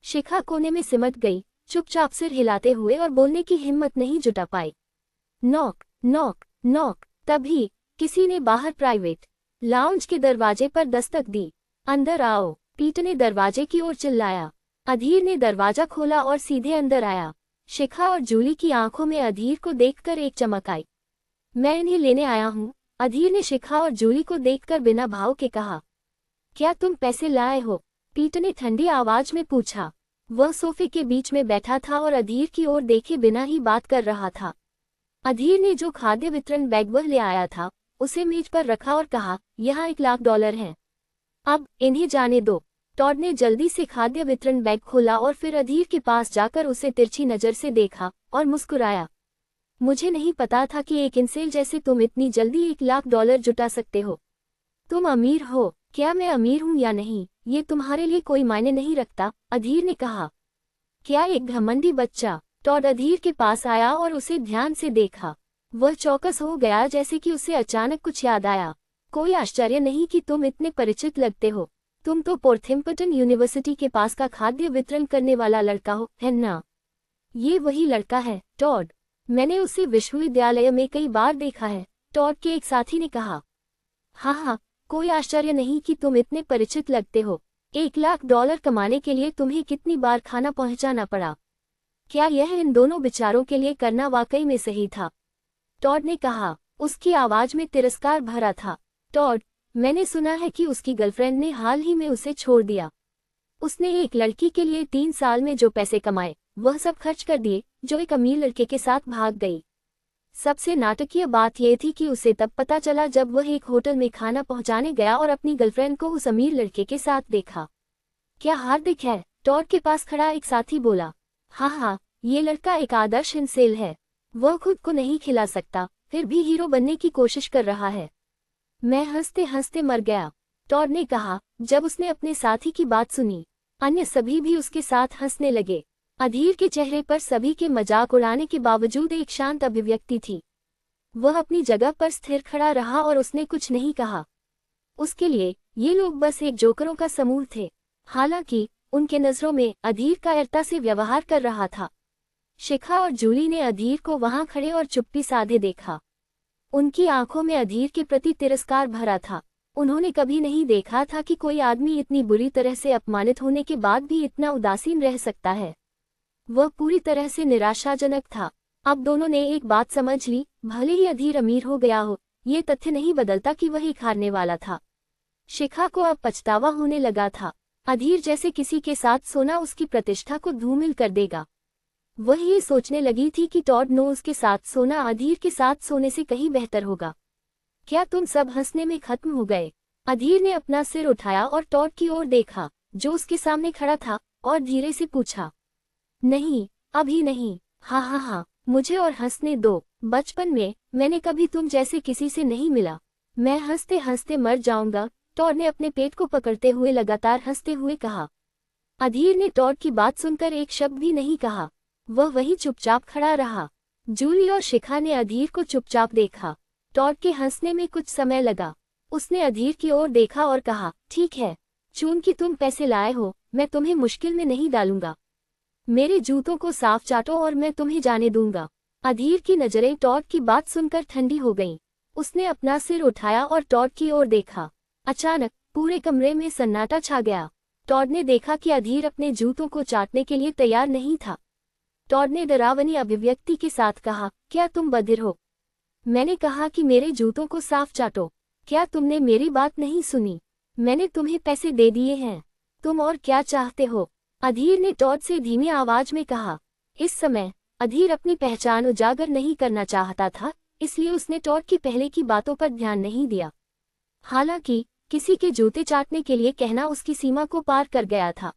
शिखा कोने में सिमट गई, चुपचाप सिर हिलाते हुए और बोलने की हिम्मत नहीं जुटा पाई। Knock knock knock. तभी किसी ने बाहर प्राइवेट लाउंज के दरवाजे पर दस्तक दी। अंदर आओ, पीट ने दरवाजे की ओर चिल्लाया। अधीर ने दरवाजा खोला और सीधे अंदर आया। शिखा और जूली की आंखों में अधीर को देखकर एक चमक आई। मैं इन्हें लेने आया हूँ, अधीर ने शिखा और जूली को देखकर बिना भाव के कहा। क्या तुम पैसे लाए हो? पीट ने ठंडी आवाज में पूछा। वह सोफे के बीच में बैठा था और अधीर की ओर देखे बिना ही बात कर रहा था। अधीर ने जो खाद्य वितरण बैग वह ले आया था उसे मेज पर रखा और कहा, यहाँ $1,00,000 हैं। अब इन्हें जाने दो। टॉड ने जल्दी से खाद्य वितरण बैग खोला और फिर अधीर के पास जाकर उसे तिरछी नजर से देखा और मुस्कुराया। मुझे नहीं पता था कि एक इंसेल जैसे तुम इतनी जल्दी $1,00,000 जुटा सकते हो। तुम अमीर हो। क्या मैं अमीर हूँ या नहीं ये तुम्हारे लिए कोई मायने नहीं रखता, अधीर ने कहा। क्या एक घमंडी बच्चा? टॉड अधीर के पास आया और उसे ध्यान से देखा। वह चौकस हो गया जैसे कि उसे अचानक कुछ याद आया। कोई आश्चर्य नहीं कि तुम इतने परिचित लगते हो। तुम तो पोर्थिम्पटन यूनिवर्सिटी के पास का खाद्य वितरण करने वाला लड़का हो, है ना? ये वही लड़का है, टॉड। मैंने उसे विश्वविद्यालय में कई बार देखा है, टॉड के एक साथी ने कहा। हाँ, कोई आश्चर्य नहीं कि तुम इतने परिचित लगते हो। $1,00,000 कमाने के लिए तुम्हें कितनी बार खाना पहुंचाना पड़ा? क्या यह इन दोनों बेचारों के लिए करना वाकई में सही था? टॉड ने कहा। उसकी आवाज में तिरस्कार भरा था। टॉड, मैंने सुना है कि उसकी गर्लफ्रेंड ने हाल ही में उसे छोड़ दिया। उसने एक लड़की के लिए 3 साल में जो पैसे कमाए वह सब खर्च कर दिए, जो एक अमीर लड़के के साथ भाग गई। सबसे नाटकीय बात यह थी कि उसे तब पता चला जब वह एक होटल में खाना पहुंचाने गया और अपनी गर्लफ्रेंड को उस अमीर लड़के के साथ देखा। क्या हार्दिक है? टॉड के पास खड़ा एक साथी बोला। हाँ, ये लड़का एक आदर्श इंसेल है। वह खुद को नहीं खिला सकता, फिर भी हीरो बनने की कोशिश कर रहा है। मैं हंसते हंसते मर गया, टॉड ने कहा जब उसने अपने साथी की बात सुनी। अन्य सभी भी उसके साथ हंसने लगे। अधीर के चेहरे पर सभी के मजाक उड़ाने के बावजूद एक शांत अभिव्यक्ति थी। वह अपनी जगह पर स्थिर खड़ा रहा और उसने कुछ नहीं कहा। उसके लिए ये लोग बस एक जोकरों का समूह थे। हालांकि उनके नजरों में अधीर कायरता से व्यवहार कर रहा था। शिखा और जूली ने अधीर को वहां खड़े और चुप्पी साधे देखा। उनकी आंखों में अधीर के प्रति तिरस्कार भरा था। उन्होंने कभी नहीं देखा था कि कोई आदमी इतनी बुरी तरह से अपमानित होने के बाद भी इतना उदासीन रह सकता है। वह पूरी तरह से निराशाजनक था। अब दोनों ने एक बात समझ ली, भले ही अधीर अमीर हो गया हो, ये तथ्य नहीं बदलता कि वह एक हारने वाला था। शिखा को अब पछतावा होने लगा था। अधीर जैसे किसी के साथ सोना उसकी प्रतिष्ठा को धूमिल कर देगा। वह ये सोचने लगी थी कि टॉड नोज के साथ सोना अधीर के साथ सोने से कहीं बेहतर होगा। क्या तुम सब हंसने में खत्म हो गए? अधीर ने अपना सिर उठाया और टॉड की ओर देखा, जो उसके सामने खड़ा था, और धीरे से पूछा, नहीं, अभी नहीं। हाँ हाँ हाँ, मुझे और हंसने दो। बचपन में मैंने कभी तुम जैसे किसी से नहीं मिला। मैं हंसते हंसते मर जाऊंगा। टॉड ने अपने पेट को पकड़ते हुए लगातार हंसते हुए कहा। अधीर ने टॉड की बात सुनकर एक शब्द भी नहीं कहा। वह वहीं चुपचाप खड़ा रहा। जूली और शिखा ने अधीर को चुपचाप देखा। टॉड के हंसने में कुछ समय लगा। उसने अधीर की ओर देखा और कहा, ठीक है, चूंकि तुम पैसे लाए हो, मैं तुम्हें मुश्किल में नहीं डालूंगा। मेरे जूतों को साफ चाटो और मैं तुम्हें जाने दूंगा। अधीर की नजरें टॉड की बात सुनकर ठंडी हो गईं। उसने अपना सिर उठाया और टॉड की ओर देखा। अचानक पूरे कमरे में सन्नाटा छा गया। टॉड ने देखा कि अधीर अपने जूतों को चाटने के लिए तैयार नहीं था। टॉड ने डरावनी अभिव्यक्ति के साथ कहा, क्या तुम बधिर हो? मैंने कहा कि मेरे जूतों को साफ चाटो। क्या तुमने मेरी बात नहीं सुनी? मैंने तुम्हें पैसे दे दिए हैं। तुम और क्या चाहते हो? अधीर ने टॉड से धीमी आवाज में कहा। इस समय अधीर अपनी पहचान उजागर नहीं करना चाहता था, इसलिए उसने टॉड की पहले की बातों पर ध्यान नहीं दिया। हालांकि किसी के जूते चाटने के लिए कहना उसकी सीमा को पार कर गया था।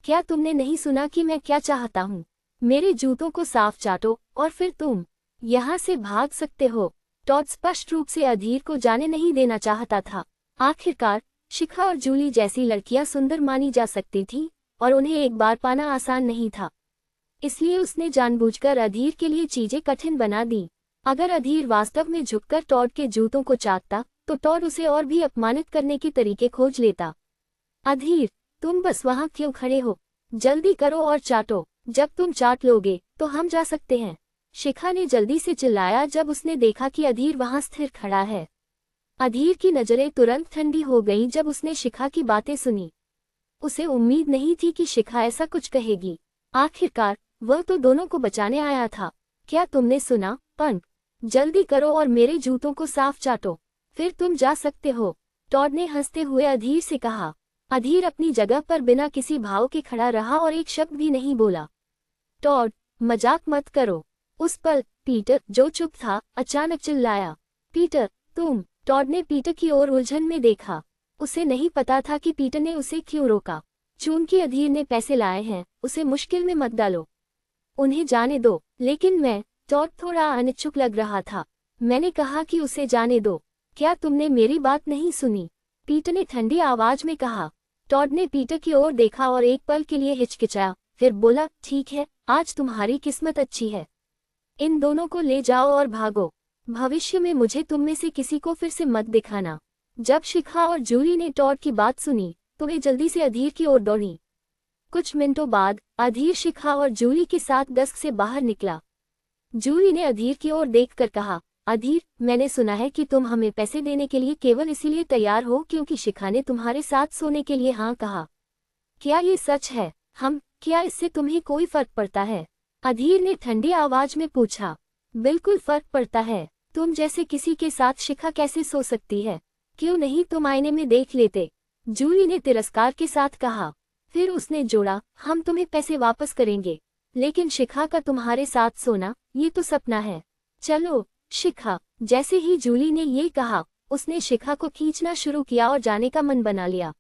क्या तुमने नहीं सुना कि मैं क्या चाहता हूँ? मेरे जूतों को साफ चाटो और फिर तुम यहाँ से भाग सकते हो। टॉड स्पष्ट रूप से अधीर को जाने नहीं देना चाहता था। आखिरकार शिखा और जूली जैसी लड़कियां सुंदर मानी जा सकती थीं, और उन्हें एक बार पाना आसान नहीं था। इसलिए उसने जानबूझकर अधीर के लिए चीजें कठिन बना दी। अगर अधीर वास्तव में झुककर टॉड के जूतों को चाटता, तो टॉड उसे और भी अपमानित करने के तरीके खोज लेता। अधीर, तुम बस वहां क्यों खड़े हो? जल्दी करो और चाटो। जब तुम चाट लोगे तो हम जा सकते हैं। शिखा ने जल्दी से चिल्लाया जब उसने देखा कि अधीर वहां स्थिर खड़ा है। अधीर की नजरें तुरंत ठंडी हो गईं जब उसने शिखा की बातें सुनी। उसे उम्मीद नहीं थी कि शिखा ऐसा कुछ कहेगी। आखिरकार वह तो दोनों को बचाने आया था। क्या तुमने सुना, पंक? जल्दी करो और मेरे जूतों को साफ चाटो, फिर तुम जा सकते हो। टॉड ने हंसते हुए अधीर से कहा। अधीर अपनी जगह पर बिना किसी भाव के खड़ा रहा और एक शब्द भी नहीं बोला। टॉड, मजाक मत करो। उस पल पीटर, जो चुप था, अचानक चिल्लाया, पीटर, तुम। टॉड ने पीटर की ओर उलझन में देखा। उसे नहीं पता था कि पीटर ने उसे क्यों रोका। चूंकि अधीर ने पैसे लाए हैं, उसे मुश्किल में मत डालो। उन्हें जाने दो। लेकिन मैं, टॉड थोड़ा अनिच्छुक लग रहा था। मैंने कहा कि उसे जाने दो। क्या तुमने मेरी बात नहीं सुनी? पीटर ने ठंडी आवाज में कहा। टॉड ने पीटर की ओर देखा और एक पल के लिए हिचकिचाया, फिर बोला, ठीक है, आज तुम्हारी किस्मत अच्छी है। इन दोनों को ले जाओ और भागो। भविष्य में मुझे तुम में से किसी को फिर से मत दिखाना। जब शिखा और जूली ने टॉड की बात सुनी, तो वे जल्दी से अधीर की ओर दौड़ी। कुछ मिनटों बाद अधीर शिखा और जूली के साथ डेस्क से बाहर निकला। जूली ने अधीर की ओर देखकर कहा, अधीर, मैंने सुना है कि तुम हमें पैसे देने के लिए केवल इसीलिए तैयार हो क्योंकि शिखा ने तुम्हारे साथ सोने के लिए हाँ कहा। क्या ये सच है? क्या इससे तुम्हें कोई फर्क पड़ता है? अधीर ने ठंडी आवाज में पूछा। बिल्कुल फर्क पड़ता है। तुम जैसे किसी के साथ शिखा कैसे सो सकती है? क्यों नहीं तुम आईने में देख लेते? जूली ने तिरस्कार के साथ कहा। फिर उसने जोड़ा, हम तुम्हें पैसे वापस करेंगे, लेकिन शिखा का तुम्हारे साथ सोना, ये तो सपना है। चलो शिखा। जैसे ही जूली ने ये कहा, उसने शिखा को खींचना शुरू किया और जाने का मन बना लिया।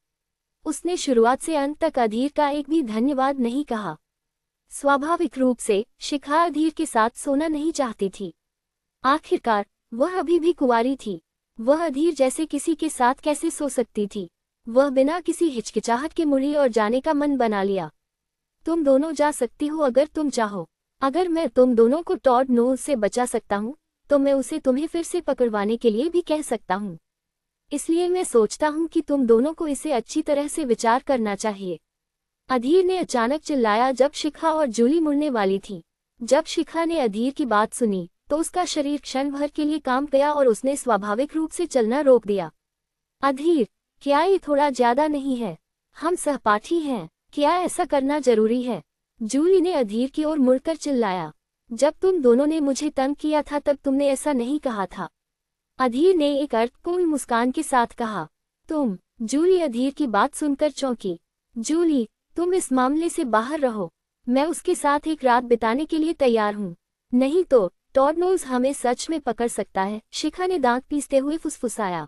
उसने शुरुआत से अंत तक अधीर का एक भी धन्यवाद नहीं कहा। स्वाभाविक रूप से शिखा अधीर के साथ सोना नहीं चाहती थी। आखिरकार वह अभी भी कुंवारी थी। वह अधीर जैसे किसी के साथ कैसे सो सकती थी? वह बिना किसी हिचकिचाहट के मुड़ी और जाने का मन बना लिया। तुम दोनों जा सकती हो अगर तुम चाहो। अगर मैं तुम दोनों को टॉड नोज से बचा सकता हूँ, तो मैं उसे तुम्हें फिर से पकड़वाने के लिए भी कह सकता हूँ। इसलिए मैं सोचता हूँ कि तुम दोनों को इसे अच्छी तरह से विचार करना चाहिए। अधीर ने अचानक चिल्लाया जब शिखा और जूली मुड़ने वाली थी। जब शिखा ने अधीर की बात सुनी, तो उसका शरीर क्षण भर के लिए कांप गया और उसने स्वाभाविक रूप से चलना रोक दिया। अधीर, क्या ये थोड़ा ज्यादा नहीं है? हम सहपाठी हैं, क्या ऐसा करना जरूरी है? जूली ने अधीर की ओर मुड़कर चिल्लाया। जब तुम दोनों ने मुझे तंग किया था तब तुमने ऐसा नहीं कहा था। अधीर ने एक अर्थपूर्ण मुस्कान के साथ कहा। तुम? जूली अधीर की बात सुनकर चौंकी। जूली, तुम इस मामले से बाहर रहो। मैं उसके साथ एक रात बिताने के लिए तैयार हूँ। नहीं तो टॉड नोल्स हमें सच में पकड़ सकता है, शिखा ने दांत पीसते हुए फुसफुसाया।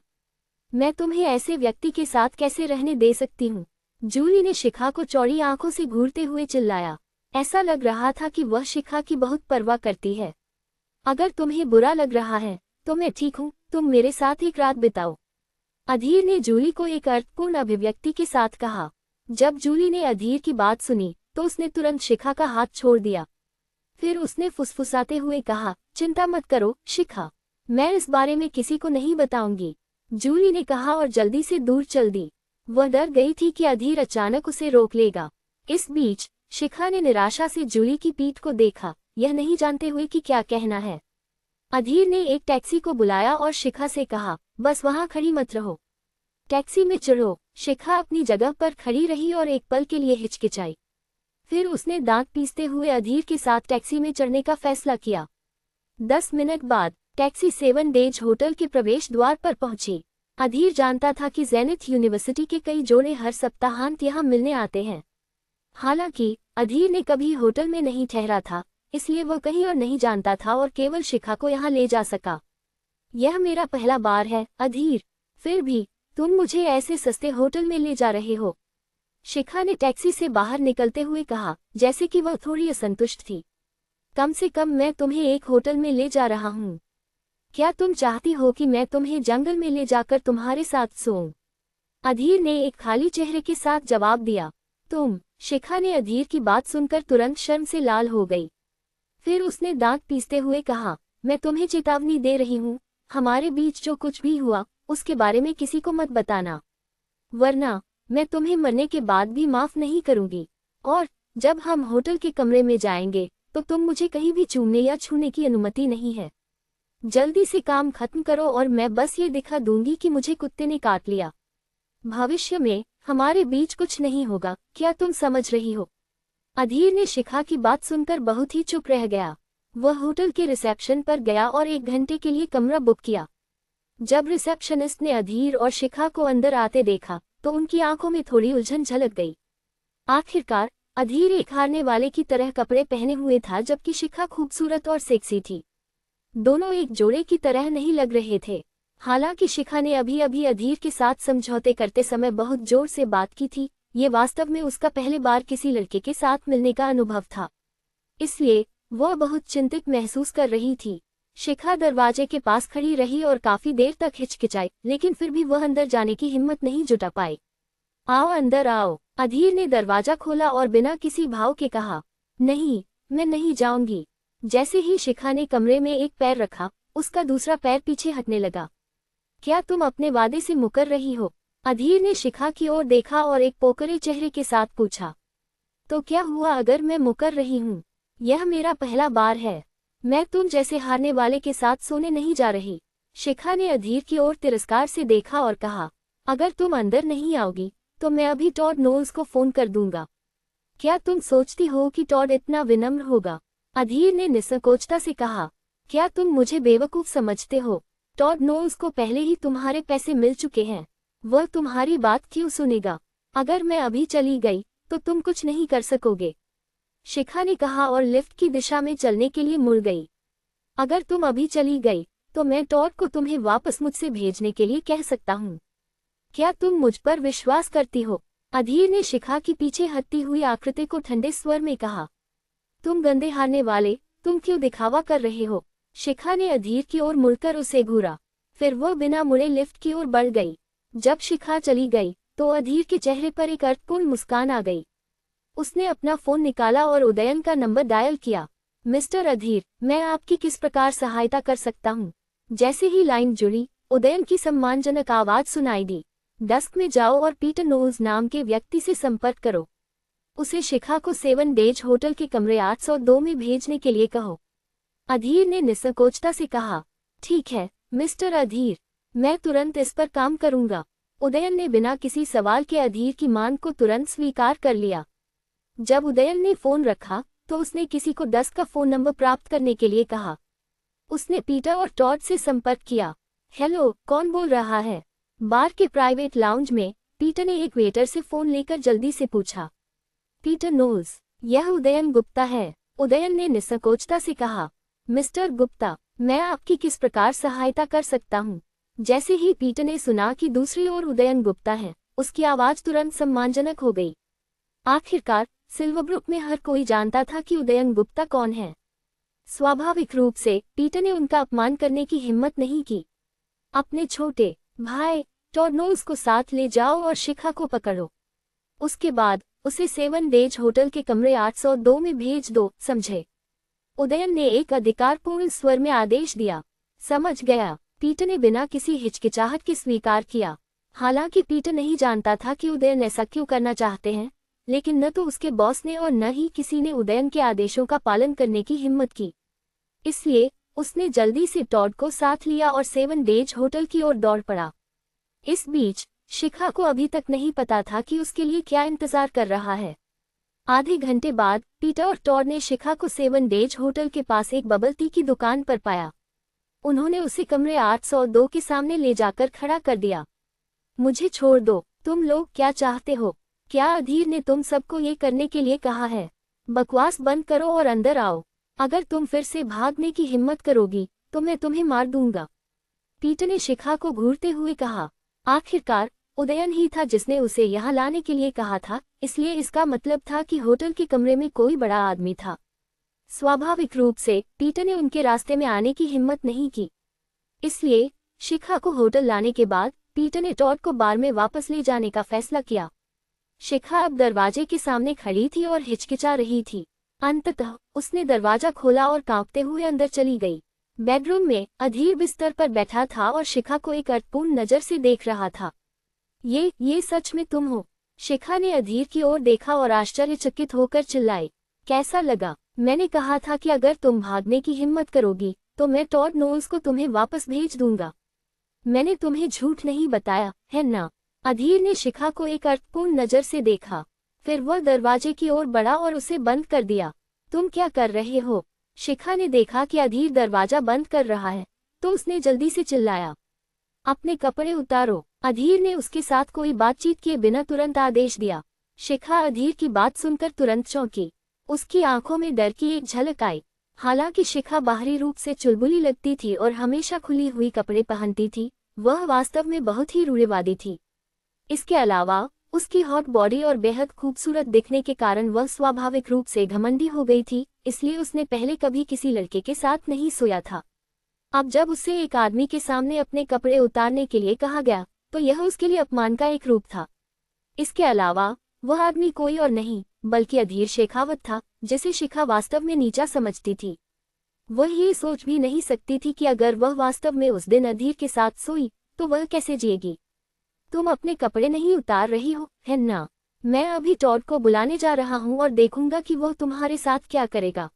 मैं तुम्हें ऐसे व्यक्ति के साथ कैसे रहने दे सकती हूँ? जूली ने शिखा को चौड़ी आंखों से घूरते हुए चिल्लाया। ऐसा लग रहा था कि वह शिखा की बहुत परवाह करती है। अगर तुम्हें बुरा लग रहा है तो मैं ठीक हूँ, तुम मेरे साथ एक रात बिताओ। अधीर ने जूली को एक अर्थपूर्ण अभिव्यक्ति के साथ कहा। जब जूली ने अधीर की बात सुनी तो उसने तुरंत शिखा का हाथ छोड़ दिया। फिर उसने फुसफुसाते हुए कहा, चिंता मत करो शिखा, मैं इस बारे में किसी को नहीं बताऊंगी। जूली ने कहा और जल्दी से दूर चल दी। वह डर गई थी कि अधीर अचानक उसे रोक लेगा। इस बीच शिखा ने निराशा से जूली की पीठ को देखा, यह नहीं जानते हुए कि क्या कहना है। अधीर ने एक टैक्सी को बुलाया और शिखा से कहा, बस वहां खड़ी मत रहो, टैक्सी में चढ़ो। शिखा अपनी जगह पर खड़ी रही और एक पल के लिए हिचकिचाई। फिर उसने दांत पीसते हुए अधीर के साथ टैक्सी में चढ़ने का फैसला किया। 10 मिनट बाद टैक्सी 7 डेज होटल के प्रवेश द्वार पर पहुंची। अधीर जानता था कि जेनिथ यूनिवर्सिटी के कई जोड़े हर सप्ताहांत यहाँ मिलने आते हैं। हालांकि अधीर ने कभी होटल में नहीं ठहरा था, इसलिए वह कहीं और नहीं जानता था और केवल शिखा को यहाँ ले जा सका। यह मेरा पहला बार है अधीर, फिर भी तुम मुझे ऐसे सस्ते होटल में ले जा रहे हो, शिखा ने टैक्सी से बाहर निकलते हुए कहा, जैसे कि वह थोड़ी असंतुष्ट थी। कम से कम मैं तुम्हें एक होटल में ले जा रहा हूँ। क्या तुम चाहती हो कि मैं तुम्हें जंगल में ले जाकर तुम्हारे साथ सोऊं? अधीर ने एक खाली चेहरे के साथ जवाब दिया। तुम? शिखा ने अधीर की बात सुनकर तुरंत शर्म से लाल हो गई। फिर उसने दांत पीसते हुए कहा, मैं तुम्हें चेतावनी दे रही हूँ, हमारे बीच जो कुछ भी हुआ उसके बारे में किसी को मत बताना, वरना मैं तुम्हें मरने के बाद भी माफ नहीं करूंगी। और जब हम होटल के कमरे में जाएंगे तो तुम मुझे कहीं भी चूमने या छूने की अनुमति नहीं है। जल्दी से काम खत्म करो और मैं बस ये दिखा दूंगी कि मुझे कुत्ते ने काट लिया। भविष्य में हमारे बीच कुछ नहीं होगा, क्या तुम समझ रही हो? अधीर ने शिखा की बात सुनकर बहुत ही चुप रह गया। वह होटल के रिसेप्शन पर गया और 1 घंटे के लिए कमरा बुक किया। जब रिसेप्शनिस्ट ने अधीर और शिखा को अंदर आते देखा तो उनकी आंखों में थोड़ी उलझन झलक गई। आखिरकार अधीर एक हारने वाले की तरह कपड़े पहने हुए था, जबकि शिखा खूबसूरत और सेक्सी थी। दोनों एक जोड़े की तरह नहीं लग रहे थे। हालांकि शिखा ने अभी अभी अधीर के साथ समझौते करते समय बहुत जोर से बात की थी, ये वास्तव में उसका पहली बार किसी लड़के के साथ मिलने का अनुभव था, इसलिए वह बहुत चिंतित महसूस कर रही थी। शिखा दरवाजे के पास खड़ी रही और काफी देर तक हिचकिचाई, लेकिन फिर भी वह अंदर जाने की हिम्मत नहीं जुटा पाई। आओ अंदर आओ, अधीर ने दरवाजा खोला और बिना किसी भाव के कहा। नहीं, मैं नहीं जाऊंगी। जैसे ही शिखा ने कमरे में एक पैर रखा, उसका दूसरा पैर पीछे हटने लगा। क्या तुम अपने वादे से मुकर रही हो? अधीर ने शिखा की ओर देखा और एक पोकरे चेहरे के साथ पूछा। तो क्या हुआ अगर मैं मुकर रही हूँ? यह मेरा पहला बार है, मैं तुम जैसे हारने वाले के साथ सोने नहीं जा रही। शिखा ने अधीर की ओर तिरस्कार से देखा और कहा, अगर तुम अंदर नहीं आओगी तो मैं अभी टॉड नोल्स को फोन कर दूंगा। क्या तुम सोचती हो कि टॉड इतना विनम्र होगा? अधीर ने निसंकोचता से कहा। क्या तुम मुझे बेवकूफ समझते हो? टॉड नोल्स को पहले ही तुम्हारे पैसे मिल चुके हैं, वह तुम्हारी बात क्यों सुनेगा? अगर मैं अभी चली गई तो तुम कुछ नहीं कर सकोगे, शिखा ने कहा और लिफ्ट की दिशा में चलने के लिए मुड़ गई। अगर तुम अभी चली गई तो मैं टॉड को तुम्हें वापस मुझसे भेजने के लिए कह सकता हूँ। क्या तुम मुझ पर विश्वास करती हो? अधीर ने शिखा की पीछे हटती हुई आकृति को ठंडे स्वर में कहा। तुम गंदे हारने वाले, तुम क्यों दिखावा कर रहे हो? शिखा ने अधीर की ओर मुड़कर उसे घूरा, फिर वह बिना मुड़े लिफ्ट की ओर बढ़ गई। जब शिखा चली गई तो अधीर के चेहरे पर एक अर्थपूर्ण मुस्कान आ गई। उसने अपना फोन निकाला और उदयन का नंबर डायल किया। मिस्टर अधीर, मैं आपकी किस प्रकार सहायता कर सकता हूँ? जैसे ही लाइन जुड़ी, उदयन की सम्मानजनक आवाज सुनाई दी। डेस्क में जाओ और पीटर नोल्स नाम के व्यक्ति से संपर्क करो। उसे शिखा को 7 डेज होटल के कमरे 802 में भेजने के लिए कहो। अधीर ने निसंकोचता से कहा। ठीक है मिस्टर अधीर, मैं तुरंत इस पर काम करूंगा। उदयन ने बिना किसी सवाल के अधीर की मांग को तुरंत स्वीकार कर लिया। जब उदयन ने फोन रखा तो उसने किसी को 10 का फोन नंबर प्राप्त करने के लिए कहा। उसने पीटर और टॉड से संपर्क किया। हेलो, कौन बोल रहा है? बार के प्राइवेट लाउंज में पीटर ने एक वेटर से फोन लेकर जल्दी से पूछा। पीटर नोल्स, यह उदयन गुप्ता है, उदयन ने निसंकोचता से कहा। मिस्टर गुप्ता, मैं आपकी किस प्रकार सहायता कर सकता हूँ? जैसे ही पीटर ने सुना कि दूसरी ओर उदयन गुप्ता है, उसकी आवाज तुरंत सम्मानजनक हो गई। आखिरकार सिल्वरब्रुक में हर कोई जानता था कि उदयन गुप्ता कौन है। स्वाभाविक रूप से पीटर ने उनका अपमान करने की हिम्मत नहीं की। अपने छोटे भाई टॉड नोल्स को साथ ले जाओ और शिखा को पकड़ो। उसके बाद उसे 7 डेज होटल के कमरे 802 में भेज दो, समझे? उदयन ने एक अधिकारपूर्ण स्वर में आदेश दिया। समझ गया, पीटर ने बिना किसी हिचकिचाहट के स्वीकार किया। हालांकि पीटर नहीं जानता था कि उदयन ऐसा क्यों करना चाहते हैं, लेकिन न तो उसके बॉस ने और न ही किसी ने उदयन के आदेशों का पालन करने की हिम्मत की। इसलिए उसने जल्दी से टॉड को साथ लिया और 7 डेज होटल की ओर दौड़ पड़ा। इस बीच शिखा को अभी तक नहीं पता था कि उसके लिए क्या इंतजार कर रहा है। आधे घंटे बाद पीटर और टॉड ने शिखा को 7 डेज होटल के पास एक बबल टी की दुकान पर पाया। उन्होंने उसे कमरे 802 के सामने ले जाकर खड़ा कर दिया। मुझे छोड़ दो, तुम लोग क्या चाहते हो? क्या अधीर ने तुम सबको ये करने के लिए कहा है? बकवास बंद करो और अंदर आओ। अगर तुम फिर से भागने की हिम्मत करोगी तो मैं तुम्हें मार दूंगा, पीटर ने शिखा को घूरते हुए कहा। आखिरकार उदयन ही था जिसने उसे यहाँ लाने के लिए कहा था, इसलिए इसका मतलब था कि होटल के कमरे में कोई बड़ा आदमी था। स्वाभाविक रूप से पीटर ने उनके रास्ते में आने की हिम्मत नहीं की। इसलिए शिखा को होटल लाने के बाद पीटर ने टॉड को बार में वापस ले जाने का फैसला किया। शिखा अब दरवाजे के सामने खड़ी थी और हिचकिचा रही थी। अंततः उसने दरवाजा खोला और कांपते हुए अंदर चली गई। बेडरूम में अधीर बिस्तर पर बैठा था और शिखा को एक अर्थपूर्ण नजर से देख रहा था। ये सच में तुम हो? शिखा ने अधीर की ओर देखा और आश्चर्यचकित होकर चिल्लाई। कैसा लगा? मैंने कहा था कि अगर तुम भागने की हिम्मत करोगी तो मैं टॉड नोल्स को तुम्हें वापस भेज दूंगा। मैंने तुम्हें झूठ नहीं बताया, है ना? अधीर ने शिखा को एक अर्थपूर्ण नजर से देखा। फिर वह दरवाजे की ओर बढ़ा और उसे बंद कर दिया। तुम क्या कर रहे हो? शिखा ने देखा कि अधीर दरवाजा बंद कर रहा है तो उसने जल्दी से चिल्लाया। अपने कपड़े उतारो। अधीर ने उसके साथ कोई बातचीत किए बिना तुरंत आदेश दिया। शिखा अधीर की बात सुनकर तुरंत चौंकी। उसकी आंखों में डर की एक झलक आई। हालांकि शिखा बाहरी रूप से चुलबुली लगती थी और हमेशा खुली हुई कपड़े पहनती थी, वह वास्तव में बहुत ही रूढ़िवादी थी। इसके अलावा उसकी हॉट बॉडी और बेहद खूबसूरत दिखने के कारण वह स्वाभाविक रूप से घमंडी हो गई थी, इसलिए उसने पहले कभी किसी लड़के के साथ नहीं सोया था। अब जब उसे एक आदमी के सामने अपने कपड़े उतारने के लिए कहा गया तो यह उसके लिए अपमान का एक रूप था। इसके अलावा वह आदमी कोई और नहीं बल्कि अधीर शेखावत था, जिसे शिखा वास्तव में नीचा समझती थी। वह ये सोच भी नहीं सकती थी कि अगर वह वास्तव में उस दिन अधीर के साथ सोई तो वह कैसे जिएगी। तुम अपने कपड़े नहीं उतार रही हो, है ना? मैं अभी टॉड को बुलाने जा रहा हूँ और देखूंगा कि वह तुम्हारे साथ क्या करेगा।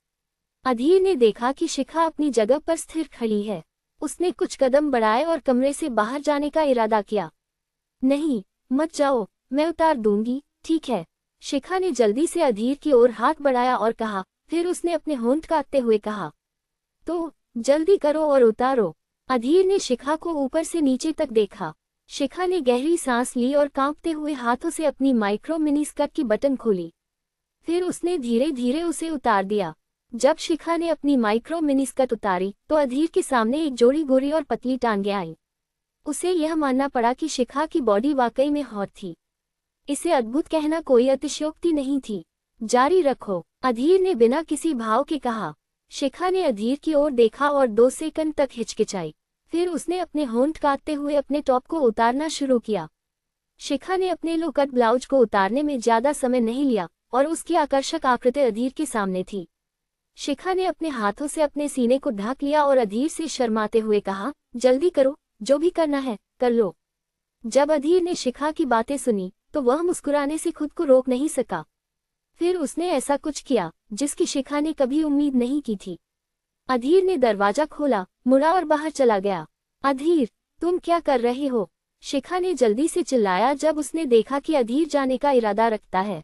अधीर ने देखा कि शिखा अपनी जगह पर स्थिर खड़ी है। उसने कुछ कदम बढ़ाए और कमरे से बाहर जाने का इरादा किया। नहीं, मत जाओ, मैं उतार दूंगी, ठीक है? शिखा ने जल्दी से अधीर की ओर हाथ बढ़ाया और कहा। फिर उसने अपने होंठ काटते हुए कहा, तो जल्दी करो और उतारो। अधीर ने शिखा को ऊपर से नीचे तक देखा। शिखा ने गहरी सांस ली और कांपते हुए हाथों से अपनी माइक्रो मिनी स्कर्ट की बटन खोली। फिर उसने धीरे धीरे उसे उतार दिया। जब शिखा ने अपनी माइक्रो मिनी स्कर्ट उतारी तो अधीर के सामने एक जोड़ी गोरी और पतली टांगें आईं। उसे यह मानना पड़ा कि शिखा की बॉडी वाकई में हॉट थी। इसे अद्भुत कहना कोई अतिशयोक्ति नहीं थी। जारी रखो, अधीर ने बिना किसी भाव के कहा। शिखा ने अधीर की ओर देखा और 2 सेकंड तक हिचकिचाई। फिर उसने अपने होंठ काटते हुए अपने टॉप को उतारना शुरू किया। शिखा ने अपने लो कट ब्लाउज को उतारने में ज्यादा समय नहीं लिया और उसकी आकर्षक आकृति अधीर के सामने थी। शिखा ने अपने हाथों से अपने सीने को ढक लिया और अधीर से शर्माते हुए कहा, जल्दी करो, जो भी करना है कर लो। जब अधीर ने शिखा की बातें सुनी तो वह मुस्कुराने से खुद को रोक नहीं सका। फिर उसने ऐसा कुछ किया जिसकी शिखा ने कभी उम्मीद नहीं की थी। अधीर ने दरवाजा खोला, मुड़ा और बाहर चला गया। अधीर, तुम क्या कर रहे हो? शिखा ने जल्दी से चिल्लाया जब उसने देखा कि अधीर जाने का इरादा रखता है।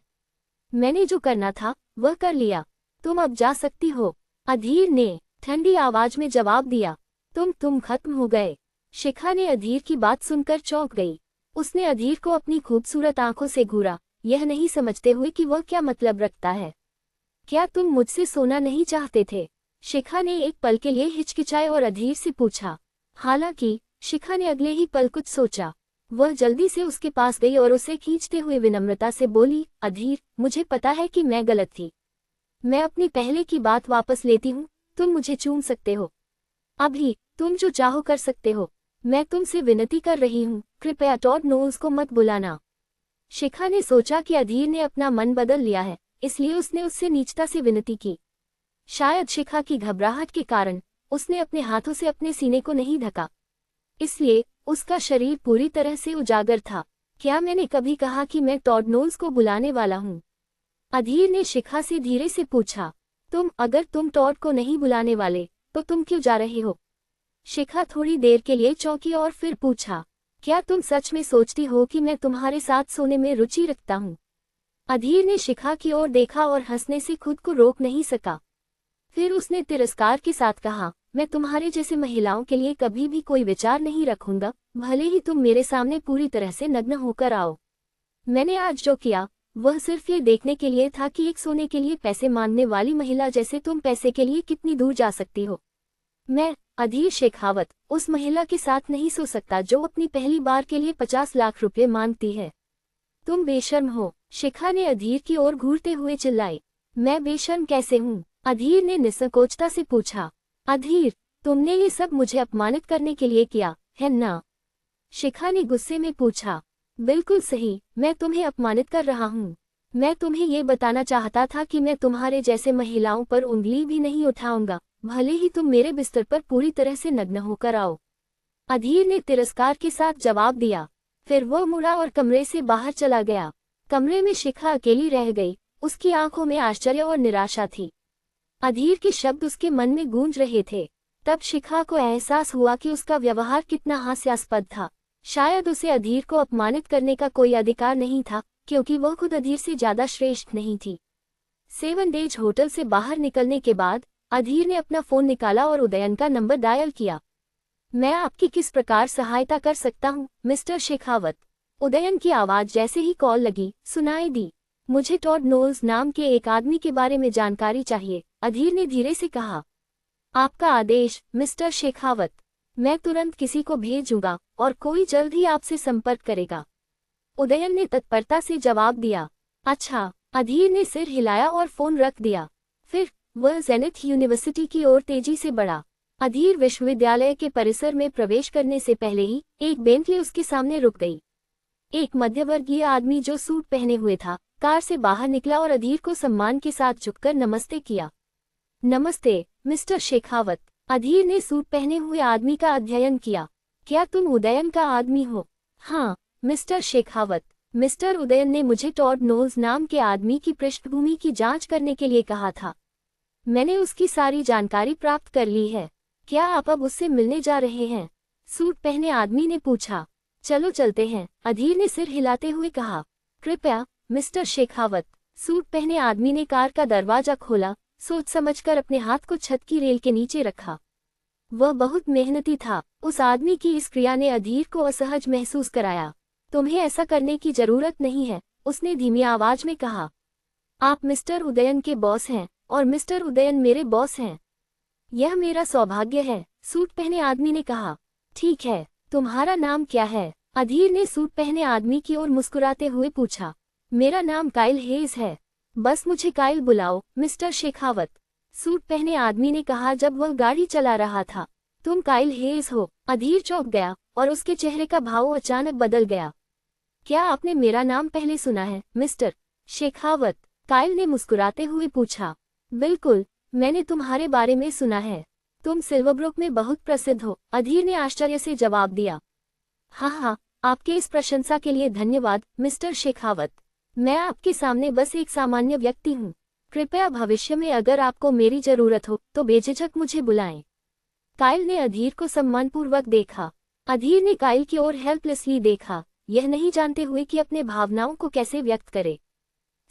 मैंने जो करना था वह कर लिया, तुम अब जा सकती हो, अधीर ने ठंडी आवाज में जवाब दिया। तुम खत्म हो गए। शिखा ने अधीर की बात सुनकर चौंक गई। उसने अधीर को अपनी खूबसूरत आंखों से घूरा, यह नहीं समझते हुए कि वह क्या मतलब रखता है। क्या तुम मुझसे सोना नहीं चाहते थे? शिखा ने एक पल के लिए हिचकिचाए और अधीर से पूछा। हालांकि शिखा ने अगले ही पल कुछ सोचा। वह जल्दी से उसके पास गई और उसे खींचते हुए विनम्रता से बोली, अधीर, मुझे पता है कि मैं गलत थी। मैं अपनी पहले की बात वापस लेती हूँ। तुम मुझे चूम सकते हो। अभी तुम जो चाहो कर सकते हो। मैं तुमसे विनती कर रही हूँ, कृपया टॉड नोल्स को मत बुलाना। शिखा ने सोचा कि अधीर ने अपना मन बदल लिया है, इसलिए उसने उससे नीचता से विनती की। शायद शिखा की घबराहट के कारण उसने अपने हाथों से अपने सीने को नहीं ढका, इसलिए उसका शरीर पूरी तरह से उजागर था। क्या मैंने कभी कहा कि मैं टॉड नोल्स को बुलाने वाला हूँ? अधीर ने शिखा से धीरे से पूछा। अगर तुम टॉड को नहीं बुलाने वाले तो तुम क्यों जा रहे हो? शिखा थोड़ी देर के लिए चौंकी और फिर पूछा, क्या तुम सच में सोचती हो कि मैं तुम्हारे साथ सोने में रुचि रखता हूँ? अधीर ने शिखा की ओर देखा और हंसने से खुद को रोक नहीं सका। फिर उसने तिरस्कार के साथ कहा, मैं तुम्हारे जैसे महिलाओं के लिए कभी भी कोई विचार नहीं रखूंगा, भले ही तुम मेरे सामने पूरी तरह से नग्न होकर आओ। मैंने आज जो किया वह सिर्फ ये देखने के लिए था कि एक सोने के लिए पैसे मांगने वाली महिला जैसे तुम पैसे के लिए कितनी दूर जा सकती हो। मैं, अधीर शेखावत, उस महिला के साथ नहीं सो सकता जो अपनी पहली बार के लिए 50 लाख रुपए मांगती है। तुम बेशर्म हो, शिखा ने अधीर की ओर घूरते हुए चिल्लाई। मैं बेशर्म कैसे हूँ? अधीर ने निसंकोचता से पूछा। अधीर, तुमने ये सब मुझे अपमानित करने के लिए किया, है ना? शिखा ने गुस्से में पूछा। बिल्कुल सही, मैं तुम्हें अपमानित कर रहा हूँ। मैं तुम्हें ये बताना चाहता था कि मैं तुम्हारे जैसे महिलाओं पर उंगली भी नहीं उठाऊंगा, भले ही तुम मेरे बिस्तर पर पूरी तरह से नग्न होकर आओ। अधीर ने तिरस्कार के साथ जवाब दिया। फिर वह मुड़ा और कमरे से बाहर चला गया। कमरे में शिखा अकेली रह गई। उसकी आंखों में आश्चर्य और निराशा थी। अधीर के शब्द उसके मन में गूंज रहे थे। तब शिखा को एहसास हुआ कि उसका व्यवहार कितना हास्यास्पद था। शायद उसे अधीर को अपमानित करने का कोई अधिकार नहीं था, क्योंकि वह खुद अधीर से ज्यादा श्रेष्ठ नहीं थी। 7 डेज होटल से बाहर निकलने के बाद अधीर ने अपना फोन निकाला और उदयन का नंबर डायल किया। मैं आपकी किस प्रकार सहायता कर सकता हूँ, मिस्टर शेखावत? उदयन की आवाज जैसे ही कॉल लगी सुनाई दी। मुझे टॉड नोल्स नाम के एक आदमी के बारे में जानकारी चाहिए, अधीर ने धीरे से कहा। आपका आदेश, मिस्टर शेखावत। मैं तुरंत किसी को भेजूंगा और कोई जल्द ही आपसे संपर्क करेगा, उदयन ने तत्परता से जवाब दिया। अच्छा, अधीर ने सिर हिलाया और फोन रख दिया। फिर वह जेनिथ यूनिवर्सिटी की ओर तेजी से बढ़ा। अधीर विश्वविद्यालय के परिसर में प्रवेश करने से पहले ही एक बेंटली उसके सामने रुक गई। एक मध्यवर्गीय आदमी जो सूट पहने हुए था कार से बाहर निकला और अधीर को सम्मान के साथ झुककर नमस्ते किया। नमस्ते, मिस्टर शेखावत। अधीर ने सूट पहने हुए आदमी का अध्ययन किया। क्या तुम उदयन का आदमी हो? हाँ, मिस्टर शेखावत। मिस्टर उदयन ने मुझे टॉड नोल्स नाम के आदमी की पृष्ठभूमि की जांच करने के लिए कहा था। मैंने उसकी सारी जानकारी प्राप्त कर ली है। क्या आप अब उससे मिलने जा रहे हैं? सूट पहने आदमी ने पूछा। चलो चलते हैं, अधीर ने सिर हिलाते हुए कहा। कृपया, मिस्टर शेखावत। सूट पहने आदमी ने कार का दरवाजा खोला, सोच समझकर अपने हाथ को छत की रेल के नीचे रखा। वह बहुत मेहनती था। उस आदमी की इस क्रिया ने अधीर को असहज महसूस कराया। तुम्हें ऐसा करने की जरूरत नहीं है, उसने धीमी आवाज में कहा। आप मिस्टर उदयन के बॉस हैं और मिस्टर उदयन मेरे बॉस हैं। यह मेरा सौभाग्य है, सूट पहने आदमी ने कहा। ठीक है, तुम्हारा नाम क्या है? अधीर ने सूट पहने आदमी की ओर मुस्कुराते हुए पूछा। मेरा नाम काइल हेज है। बस मुझे काइल बुलाओ, मिस्टर शेखावत, सूट पहने आदमी ने कहा जब वह गाड़ी चला रहा था। तुम काइल हेज हो? अधीर चौंक गया और उसके चेहरे का भाव अचानक बदल गया। क्या आपने मेरा नाम पहले सुना है, मिस्टर शेखावत? काइल ने मुस्कुराते हुए पूछा। बिल्कुल, मैंने तुम्हारे बारे में सुना है। तुम सिल्वरब्रुक में बहुत प्रसिद्ध हो, अधीर ने आश्चर्य से जवाब दिया। हाँ, आपके इस प्रशंसा के लिए धन्यवाद, मिस्टर शेखावत। मैं आपके सामने बस एक सामान्य व्यक्ति हूँ। कृपया भविष्य में अगर आपको मेरी जरूरत हो तो बेझिझक मुझे बुलाएं। काइल ने अधीर को सम्मानपूर्वक देखा। अधीर ने काइल की ओर हेल्पलेसली देखा, यह नहीं जानते हुए कि अपने भावनाओं को कैसे व्यक्त करे।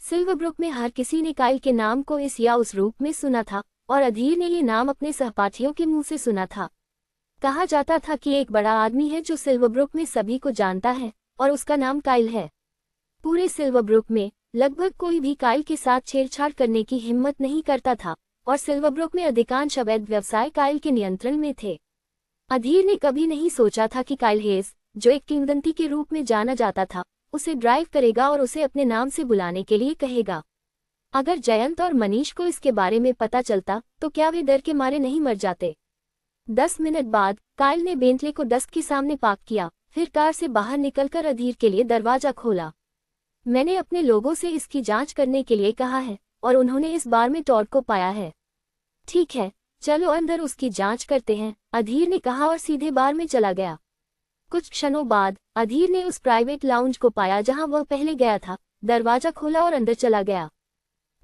सिल्वरब्रुक में हर किसी ने काइल के नाम को इस या उस रूप में सुना था और अधीर ने ये नाम अपने सहपाठियों के मुंह से सुना था। कहा जाता था कि एक बड़ा आदमी है जो सिल्वरब्रुक में सभी को जानता है और उसका नाम काइल है। पूरे सिल्वरब्रुक में लगभग कोई भी काइल के साथ छेड़छाड़ करने की हिम्मत नहीं करता था और सिल्वरब्रुक में अधिकांश अवैध व्यवसाय काइल के नियंत्रण में थे। अधीर ने कभी नहीं सोचा था कि काइल हेस, जो एक किंवदंती के रूप में जाना जाता था, उसे ड्राइव करेगा और उसे अपने नाम से बुलाने के लिए कहेगा। अगर जयंत और मनीष को इसके बारे में पता चलता तो क्या वे डर के मारे नहीं मर जाते। 10 मिनट बाद काइल ने बेंटले को डस्ट के सामने पार्क किया, फिर कार से बाहर निकलकर अधीर के लिए दरवाजा खोला। मैंने अपने लोगों से इसकी जांच करने के लिए कहा है और उन्होंने इस बार में टॉड को पाया है। ठीक है, चलो अंदर उसकी जांच करते हैं, अधीर ने कहा और सीधे बार में चला गया। कुछ क्षणों बाद अधीर ने उस प्राइवेट लाउंज को पाया जहां वह पहले गया था, दरवाजा खोला और अंदर चला गया।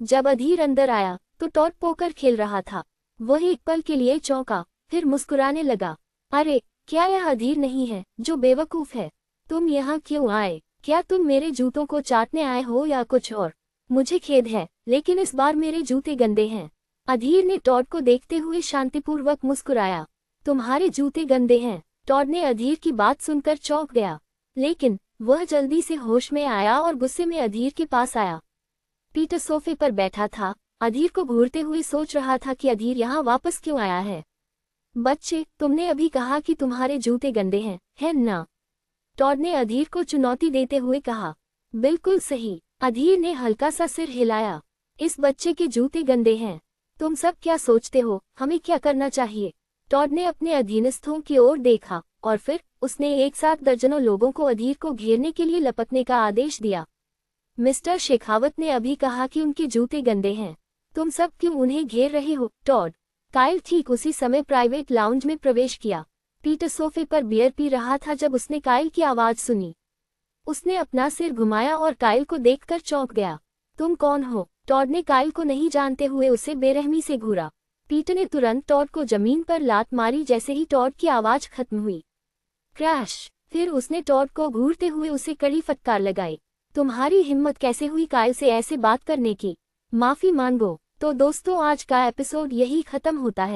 जब अधीर अंदर आया तो टॉड पोकर खेल रहा था। वह एक पल के लिए चौंका, फिर मुस्कुराने लगा। अरे, क्या यह अधीर नहीं है जो बेवकूफ है? तुम यहाँ क्यों आए? क्या तुम मेरे जूतों को चाटने आए हो या कुछ और? मुझे खेद है, लेकिन इस बार मेरे जूते गंदे हैं। अधीर ने टॉड को देखते हुए शांतिपूर्वक मुस्कुराया। तुम्हारे जूते गंदे हैं? टॉड ने अधीर की बात सुनकर चौंक गया, लेकिन वह जल्दी से होश में आया और गुस्से में अधीर के पास आया। पीटर सोफे पर बैठा था, अधीर को घूरते हुए सोच रहा था कि अधीर यहाँ वापस क्यों आया है। बच्चे, तुमने अभी कहा कि तुम्हारे जूते गंदे हैं, है ना? टॉड ने अधीर को चुनौती देते हुए कहा। बिल्कुल सही, अधीर ने हल्का सा सिर हिलाया। इस बच्चे के जूते गंदे हैं। तुम सब क्या सोचते हो, हमें क्या करना चाहिए? टॉड ने अपने अधीनस्थों की ओर देखा और फिर उसने एक साथ दर्जनों लोगों को अधीर को घेरने के लिए लपकने का आदेश दिया। मिस्टर शेखावत ने अभी कहा कि उनके जूते गंदे हैं। तुम सब क्यों उन्हें घेर रहे हो, टॉड? काइल ठीक उसी समय प्राइवेट लाउंज में प्रवेश किया। पीटर सोफे पर बियर पी रहा था जब उसने काइल की आवाज सुनी। उसने अपना सिर घुमाया और काइल को देखकर चौंक गया। तुम कौन हो? टॉड ने काइल को नहीं जानते हुए उसे बेरहमी से घूरा। पीटर ने तुरंत टॉड को जमीन पर लात मारी जैसे ही टॉड की आवाज खत्म हुई। क्रैश! फिर उसने टॉड को घूरते हुए उसे कड़ी फटकार लगाई। तुम्हारी हिम्मत कैसे हुई काइल से ऐसे बात करने की? माफी मांगो। तो दोस्तों, आज का एपिसोड यही खत्म होता है।